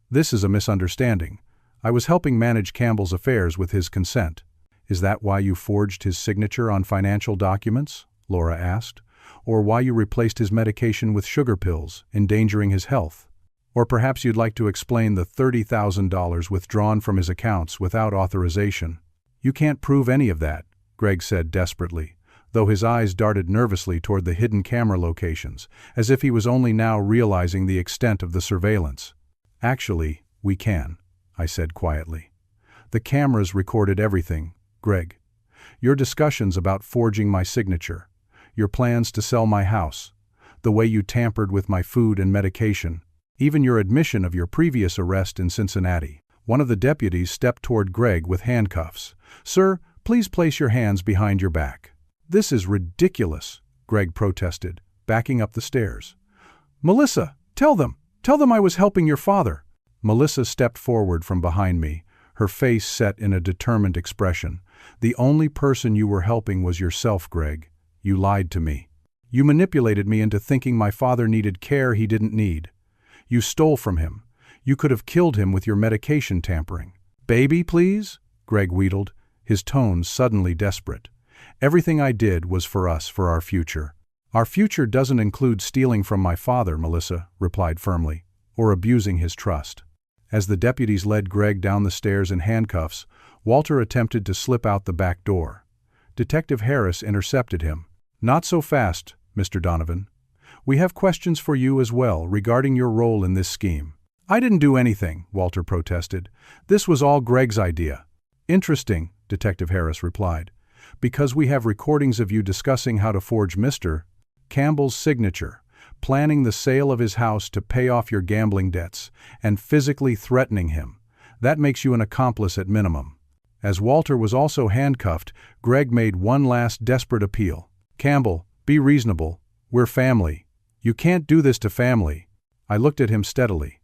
"This is a misunderstanding. I was helping manage Campbell's affairs with his consent." "Is that why you forged his signature on financial documents?" Laura asked. "Or why you replaced his medication with sugar pills, endangering his health? Or perhaps you'd like to explain the $30,000 withdrawn from his accounts without authorization?" "You can't prove any of that," Greg said desperately. though his eyes darted nervously toward the hidden camera locations, as if he was only now realizing the extent of the surveillance. "Actually, we can," I said quietly. "The cameras recorded everything, Greg. Your discussions about forging my signature, your plans to sell my house, the way you tampered with my food and medication, even your admission of your previous arrest in Cincinnati." One of the deputies stepped toward Greg with handcuffs. "Sir, please place your hands behind your back." "This is ridiculous," Greg protested, backing up the stairs. "Melissa, tell them I was helping your father." Melissa stepped forward from behind me, her face set in a determined expression. "The only person you were helping was yourself, Greg. You lied to me. You manipulated me into thinking my father needed care he didn't need. You stole from him. You could have killed him with your medication tampering." "Baby, please?" Greg wheedled, his tone suddenly desperate. "Everything I did was for us, for our future." "Our future doesn't include stealing from my father," Melissa replied firmly, "or abusing his trust." As the deputies led Greg down the stairs in handcuffs, Walter attempted to slip out the back door. Detective Harris intercepted him. "Not so fast, Mr. Donovan. We have questions for you as well regarding your role in this scheme." "I didn't do anything," Walter protested. "This was all Greg's idea." "Interesting," Detective Harris replied, "because we have recordings of you discussing how to forge Mr. Campbell's signature, planning the sale of his house to pay off your gambling debts, and physically threatening him. That makes you an accomplice at minimum." As Walter was also handcuffed, Greg made one last desperate appeal. "Campbell, be reasonable. We're family. You can't do this to family." I looked at him steadily.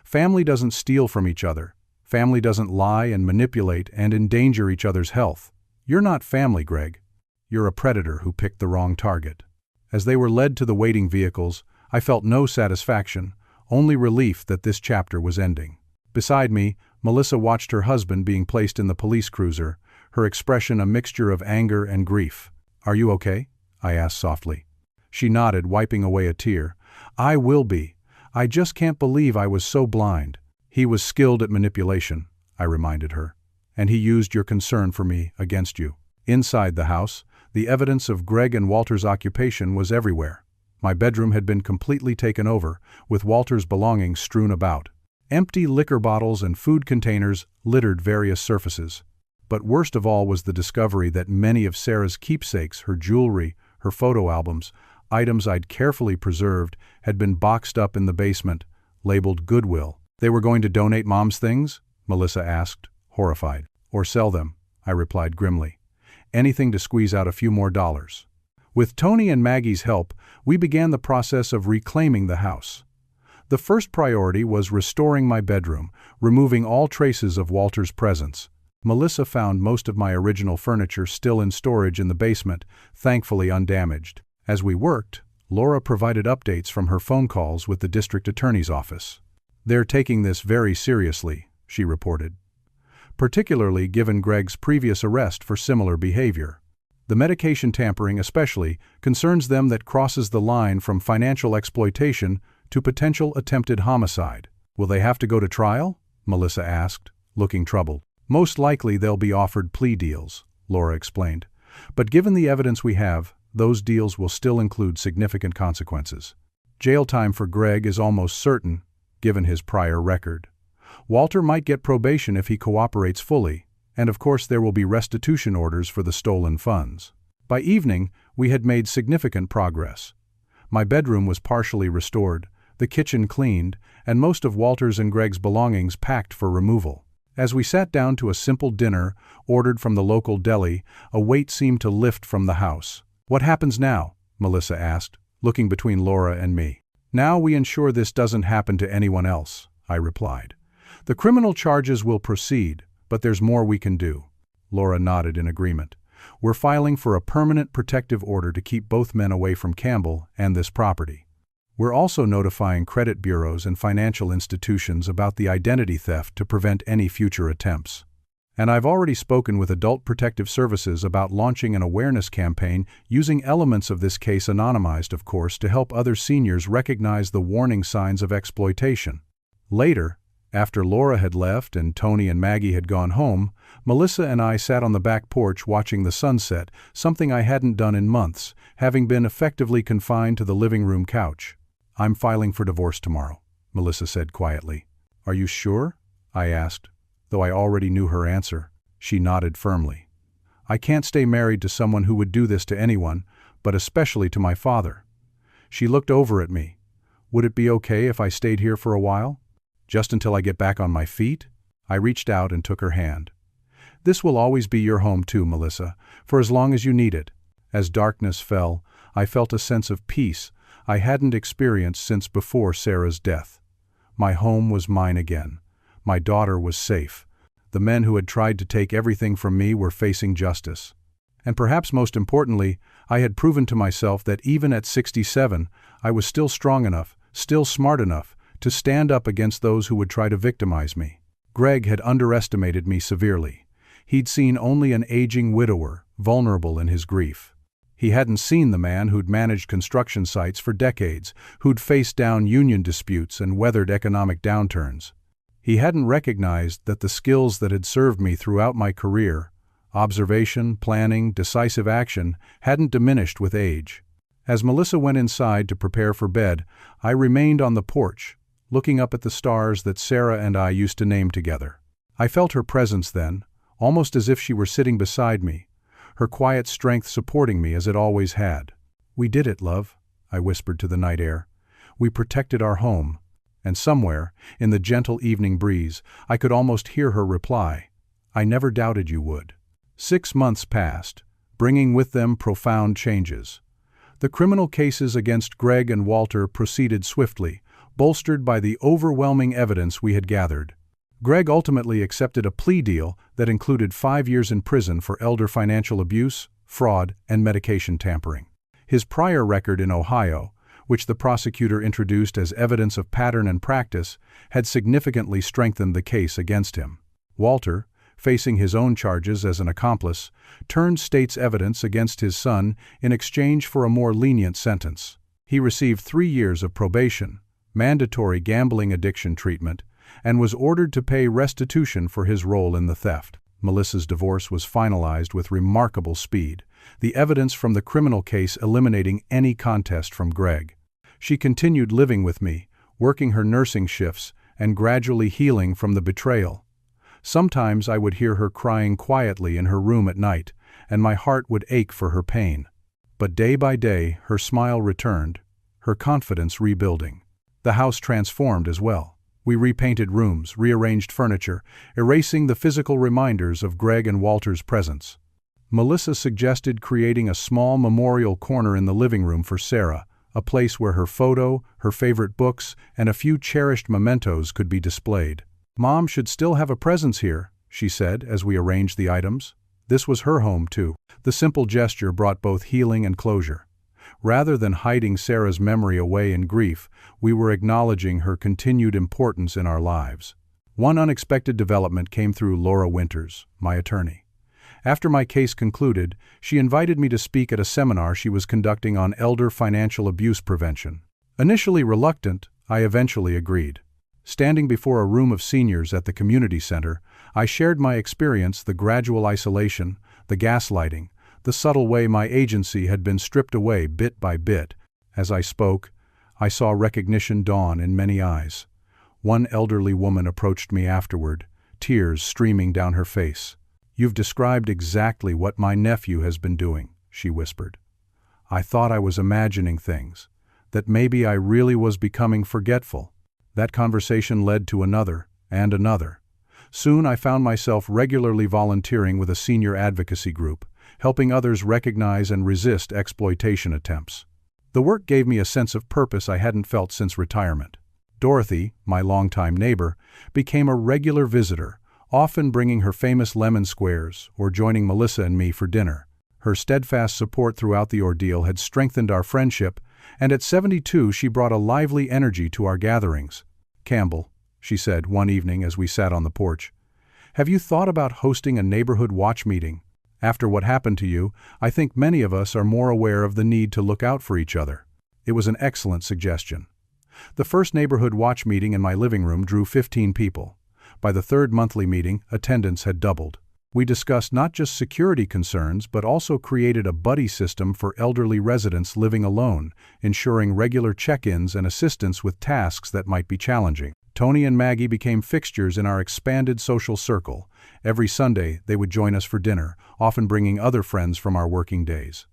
Family doesn't steal from each other. Family doesn't lie and manipulate and endanger each other's health. You're not family, Greg. You're a predator who picked the wrong target. As they were led to the waiting vehicles, I felt no satisfaction, only relief that this chapter was ending. Beside me, Melissa watched her husband being placed in the police cruiser, her expression a mixture of anger and grief. "Are you okay?" I asked softly. She nodded, wiping away a tear. "I will be. I just can't believe I was so blind." "He was skilled at manipulation," I reminded her, "and he used your concern for me against you." Inside the house, the evidence of Greg and Walter's occupation was everywhere. My bedroom had been completely taken over, with Walter's belongings strewn about. Empty liquor bottles and food containers littered various surfaces. But worst of all was the discovery that many of Sarah's keepsakes, her jewelry, her photo albums, items I'd carefully preserved, had been boxed up in the basement, labeled Goodwill. "They were going to donate Mom's things?" Melissa asked, horrified. "Or sell them," I replied grimly. "Anything to squeeze out a few more dollars." With Tony and Maggie's help, we began the process of reclaiming the house. The first priority was restoring my bedroom, removing all traces of Walter's presence. Melissa found most of my original furniture still in storage in the basement, thankfully undamaged. As we worked, Laura provided updates from her phone calls with the district attorney's office. "They're taking this very seriously," she reported, "particularly given Greg's previous arrest for similar behavior. The medication tampering especially concerns them that crosses the line from financial exploitation to potential attempted homicide." "Will they have to go to trial?" Melissa asked, looking troubled. "Most likely they'll be offered plea deals," Laura explained. "But given the evidence we have, those deals will still include significant consequences. Jail time for Greg is almost certain, given his prior record. Walter might get probation if he cooperates fully, and of course there will be restitution orders for the stolen funds." By evening, we had made significant progress. My bedroom was partially restored, the kitchen cleaned, and most of Walter's and Greg's belongings packed for removal. As we sat down to a simple dinner, ordered from the local deli, a weight seemed to lift from the house. "What happens now?" Melissa asked, looking between Laura and me. "Now we ensure this doesn't happen to anyone else," I replied. "The criminal charges will proceed, but there's more we can do." Laura nodded in agreement. "We're filing for a permanent protective order to keep both men away from Campbell and this property. We're also notifying credit bureaus and financial institutions about the identity theft to prevent any future attempts. And I've already spoken with Adult Protective Services about launching an awareness campaign using elements of this case, anonymized of course, to help other seniors recognize the warning signs of exploitation. Later, After Laura had left and Tony and Maggie had gone home, Melissa and I sat on the back porch watching the sunset, something I hadn't done in months, having been effectively confined to the living room couch. "I'm filing for divorce tomorrow," Melissa said quietly. "Are you sure?" I asked, though I already knew her answer. She nodded firmly. "I can't stay married to someone who would do this to anyone, but especially to my father." She looked over at me. "Would it be okay if I stayed here for a while? Just until I get back on my feet?" I reached out and took her hand. "This will always be your home too, Melissa, for as long as you need it." As darkness fell, I felt a sense of peace I hadn't experienced since before Sarah's death. My home was mine again. My daughter was safe. The men who had tried to take everything from me were facing justice. And perhaps most importantly, I had proven to myself that even at 67, I was still strong enough, still smart enough, to stand up against those who would try to victimize me. Greg had underestimated me severely. He'd seen only an aging widower, vulnerable in his grief. He hadn't seen the man who'd managed construction sites for decades, who'd faced down union disputes and weathered economic downturns. He hadn't recognized that the skills that had served me throughout my career, observation, planning, decisive action, hadn't diminished with age. As Melissa went inside to prepare for bed, I remained on the porch, looking up at the stars that Sarah and I used to name together. I felt her presence then, almost as if she were sitting beside me, her quiet strength supporting me as it always had. "We did it, love," I whispered to the night air. "We protected our home." And somewhere, in the gentle evening breeze, I could almost hear her reply, "I never doubted you would." 6 months passed, bringing with them profound changes. The criminal cases against Greg and Walter proceeded swiftly, bolstered by the overwhelming evidence we had gathered. Greg ultimately accepted a plea deal that included 5 years in prison for elder financial abuse, fraud, and medication tampering. His prior record in Ohio, which the prosecutor introduced as evidence of pattern and practice, had significantly strengthened the case against him. Walter, facing his own charges as an accomplice, turned state's evidence against his son in exchange for a more lenient sentence. He received 3 years of probation, mandatory gambling addiction treatment, and was ordered to pay restitution for his role in the theft. Melissa's divorce was finalized with remarkable speed, the evidence from the criminal case eliminating any contest from Greg. She continued living with me, working her nursing shifts, and gradually healing from the betrayal. Sometimes I would hear her crying quietly in her room at night, and my heart would ache for her pain. But day by day, her smile returned, her confidence rebuilding. The house transformed as well. We repainted rooms, rearranged furniture, erasing the physical reminders of Greg and Walter's presence. Melissa suggested creating a small memorial corner in the living room for Sarah, a place where her photo, her favorite books, and a few cherished mementos could be displayed. "Mom should still have a presence here," she said as we arranged the items. This was her home too. The simple gesture brought both healing and closure. Rather than hiding Sarah's memory away in grief, we were acknowledging her continued importance in our lives. One unexpected development came through Laura Winters, my attorney. After my case concluded, she invited me to speak at a seminar she was conducting on elder financial abuse prevention. Initially reluctant, I eventually agreed. Standing before a room of seniors at the community center, I shared my experience, the gradual isolation, the gaslighting, the subtle way my agency had been stripped away bit by bit. As I spoke, I saw recognition dawn in many eyes. One elderly woman approached me afterward, tears streaming down her face. "You've described exactly what my nephew has been doing," she whispered. "I thought I was imagining things, that maybe I really was becoming forgetful." That conversation led to another, and another. Soon I found myself regularly volunteering with a senior advocacy group, helping others recognize and resist exploitation attempts. The work gave me a sense of purpose I hadn't felt since retirement. Dorothy, my longtime neighbor, became a regular visitor, often bringing her famous lemon squares or joining Melissa and me for dinner. Her steadfast support throughout the ordeal had strengthened our friendship, and at 72 she brought a lively energy to our gatherings. "Campbell," she said one evening as we sat on the porch, "have you thought about hosting a neighborhood watch meeting? After what happened to you, I think many of us are more aware of the need to look out for each other." It was an excellent suggestion. The first neighborhood watch meeting in my living room drew 15 people. By the third monthly meeting, attendance had doubled. We discussed not just security concerns but also created a buddy system for elderly residents living alone, ensuring regular check-ins and assistance with tasks that might be challenging. Tony and Maggie became fixtures in our expanded social circle. Every Sunday, they would join us for dinner, often bringing other friends from our working days.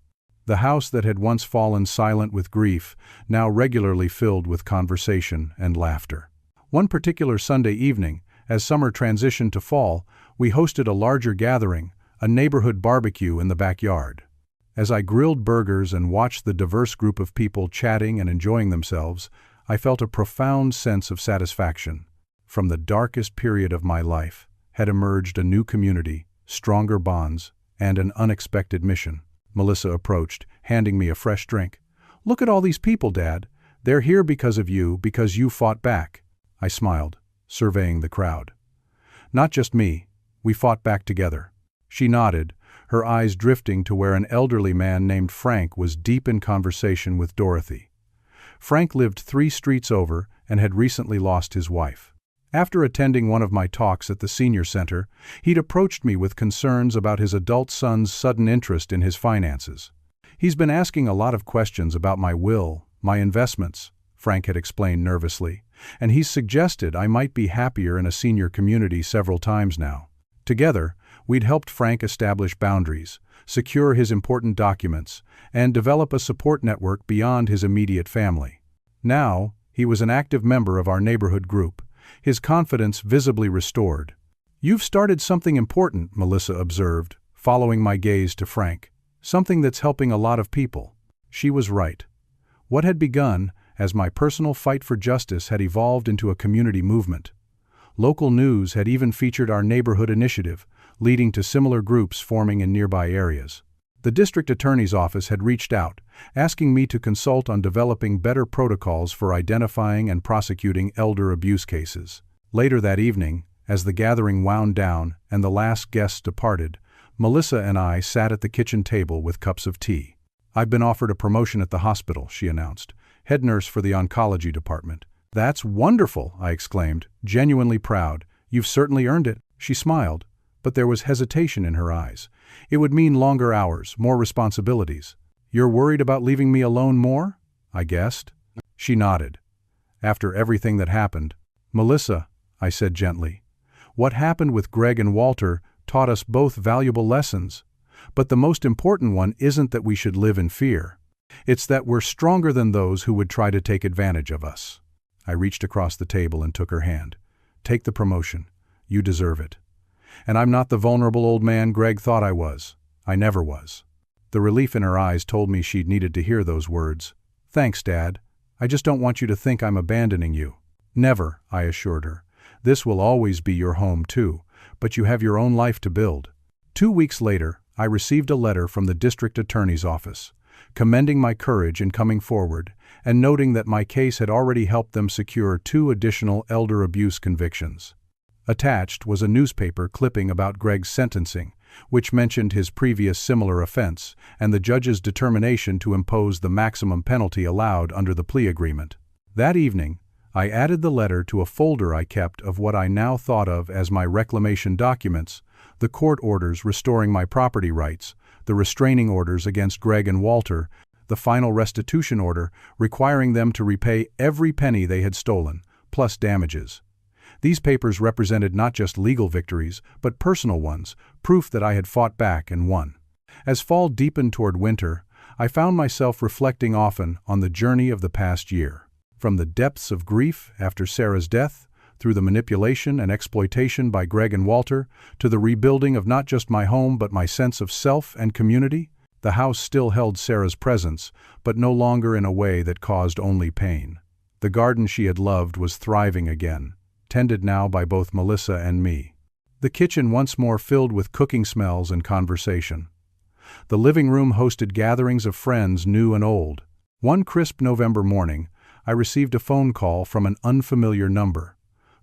The house that had once fallen silent with grief now regularly filled with conversation and laughter. One particular Sunday evening, as summer transitioned to fall, we hosted a larger gathering, a neighborhood barbecue in the backyard. As I grilled burgers and watched the diverse group of people chatting and enjoying themselves, I felt a profound sense of satisfaction. From the darkest period of my life had emerged a new community, stronger bonds, and an unexpected mission. Melissa approached, handing me a fresh drink. "Look at all these people, Dad. They're here because of you, because you fought back." I smiled, surveying the crowd. "Not just me. We fought back together." She nodded, her eyes drifting to where an elderly man named Frank was deep in conversation with Dorothy. Frank lived 3 streets over and had recently lost his wife. After attending one of my talks at the senior center, he'd approached me with concerns about his adult son's sudden interest in his finances. "He's been asking a lot of questions about my will, my investments," Frank had explained nervously, "and he's suggested I might be happier in a senior community several times now." Together, we'd helped Frank establish boundaries, secure his important documents, and develop a support network beyond his immediate family. Now, he was an active member of our neighborhood group, his confidence visibly restored. "You've started something important," Melissa observed, following my gaze to Frank. "Something that's helping a lot of people." She was right. What had begun as my personal fight for justice had evolved into a community movement. Local news had even featured our neighborhood initiative, leading to similar groups forming in nearby areas. The district attorney's office had reached out, asking me to consult on developing better protocols for identifying and prosecuting elder abuse cases. Later that evening, as the gathering wound down and the last guests departed, Melissa and I sat at the kitchen table with cups of tea. "I've been offered a promotion at the hospital," she announced, "head nurse for the oncology department." "That's wonderful," I exclaimed, genuinely proud. "You've certainly earned it." She smiled, but there was hesitation in her eyes. "It would mean longer hours, more responsibilities." "You're worried about leaving me alone more?" I guessed. She nodded. "After everything that happened." "Melissa," I said gently, "what happened with Greg and Walter taught us both valuable lessons. But the most important one isn't that we should live in fear. It's that we're stronger than those who would try to take advantage of us." I reached across the table and took her hand. "Take the promotion. You deserve it. And I'm not the vulnerable old man Greg thought I was. I never was." The relief in her eyes told me she'd needed to hear those words. "Thanks, Dad. I just don't want you to think I'm abandoning you." "Never," I assured her. "This will always be your home too, but you have your own life to build." 2 weeks later, I received a letter from the district attorney's office, commending my courage in coming forward and noting that my case had already helped them secure 2 additional elder abuse convictions. Attached was a newspaper clipping about Greg's sentencing, which mentioned his previous similar offense and the judge's determination to impose the maximum penalty allowed under the plea agreement. That evening, I added the letter to a folder I kept of what I now thought of as my reclamation documents, the court orders restoring my property rights, the restraining orders against Greg and Walter, the final restitution order requiring them to repay every penny they had stolen, plus damages. These papers represented not just legal victories, but personal ones, proof that I had fought back and won. As fall deepened toward winter, I found myself reflecting often on the journey of the past year. From the depths of grief after Sarah's death, through the manipulation and exploitation by Greg and Walter, to the rebuilding of not just my home but my sense of self and community, the house still held Sarah's presence, but no longer in a way that caused only pain. The garden she had loved was thriving again, tended now by both Melissa and me. The kitchen once more filled with cooking smells and conversation. The living room hosted gatherings of friends new and old. One crisp November morning, I received a phone call from an unfamiliar number.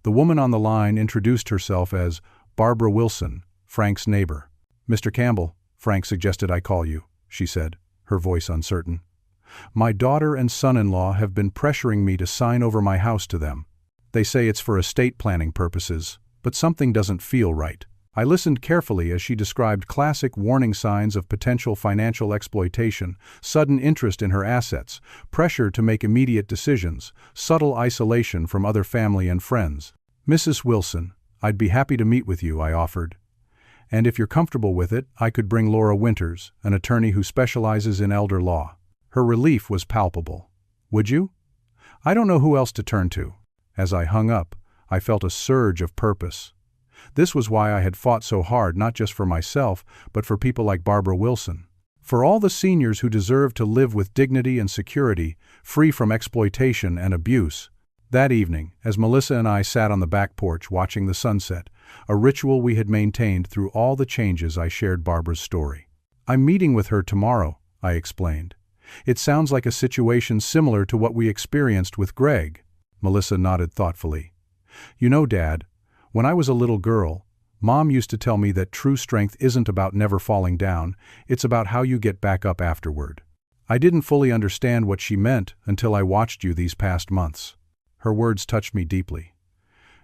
The woman on the line introduced herself as Barbara Wilson, Frank's neighbor. "Mr. Campbell, Frank suggested I call you," she said, her voice uncertain. My daughter and son-in-law have been pressuring me to sign over my house to them. They say it's for estate planning purposes, but something doesn't feel right. I listened carefully as she described classic warning signs of potential financial exploitation, sudden interest in her assets, pressure to make immediate decisions, subtle isolation from other family and friends. "Mrs. Wilson, I'd be happy to meet with you," I offered. "And if you're comfortable with it, I could bring Laura Winters, an attorney who specializes in elder law." Her relief was palpable. "Would you?" "I don't know who else to turn to." As I hung up, I felt a surge of purpose. This was why I had fought so hard, not just for myself, but for people like Barbara Wilson. For all the seniors who deserve to live with dignity and security, free from exploitation and abuse. That evening, as Melissa and I sat on the back porch watching the sunset, a ritual we had maintained through all the changes, I shared Barbara's story. "I'm meeting with her tomorrow," I explained. "It sounds like a situation similar to what we experienced with Greg." Melissa nodded thoughtfully. "You know, Dad, when I was a little girl, Mom used to tell me that true strength isn't about never falling down, it's about how you get back up afterward. I didn't fully understand what she meant until I watched you these past months." Her words touched me deeply.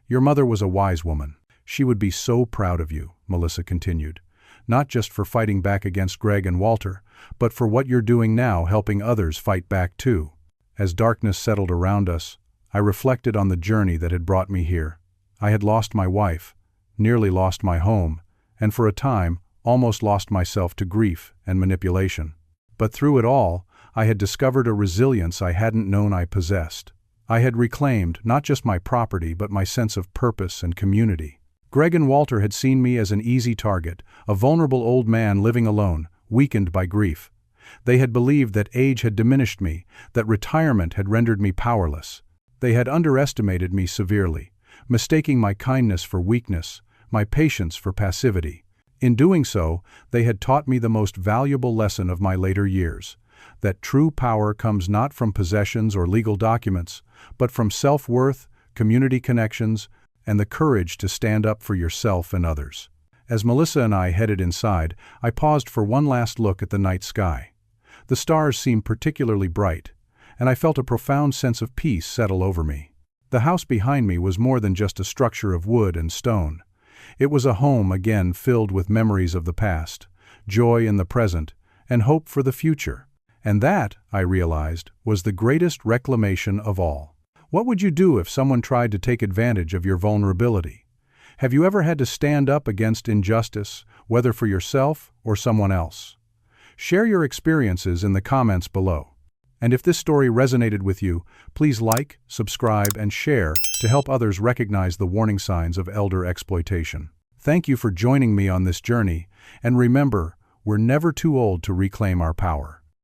"Your mother was a wise woman. She would be so proud of you," Melissa continued, "not just for fighting back against Greg and Walter, but for what you're doing now, helping others fight back too." As darkness settled around us, I reflected on the journey that had brought me here. I had lost my wife, nearly lost my home, and for a time, almost lost myself to grief and manipulation. But through it all, I had discovered a resilience I hadn't known I possessed. I had reclaimed not just my property but my sense of purpose and community. Greg and Walter had seen me as an easy target, a vulnerable old man living alone, weakened by grief. They had believed that age had diminished me, that retirement had rendered me powerless. They had underestimated me severely, mistaking my kindness for weakness, my patience for passivity. In doing so, they had taught me the most valuable lesson of my later years, that true power comes not from possessions or legal documents, but from self-worth, community connections, and the courage to stand up for yourself and others. As Melissa and I headed inside, I paused for one last look at the night sky. The stars seemed particularly bright, and I felt a profound sense of peace settle over me. The house behind me was more than just a structure of wood and stone. It was a home again filled with memories of the past, joy in the present, and hope for the future. And that, I realized, was the greatest reclamation of all. What would you do if someone tried to take advantage of your vulnerability? Have you ever had to stand up against injustice, whether for yourself or someone else? Share your experiences in the comments below. And if this story resonated with you, please like, subscribe, and share to help others recognize the warning signs of elder exploitation. Thank you for joining me on this journey, and remember, we're never too old to reclaim our power.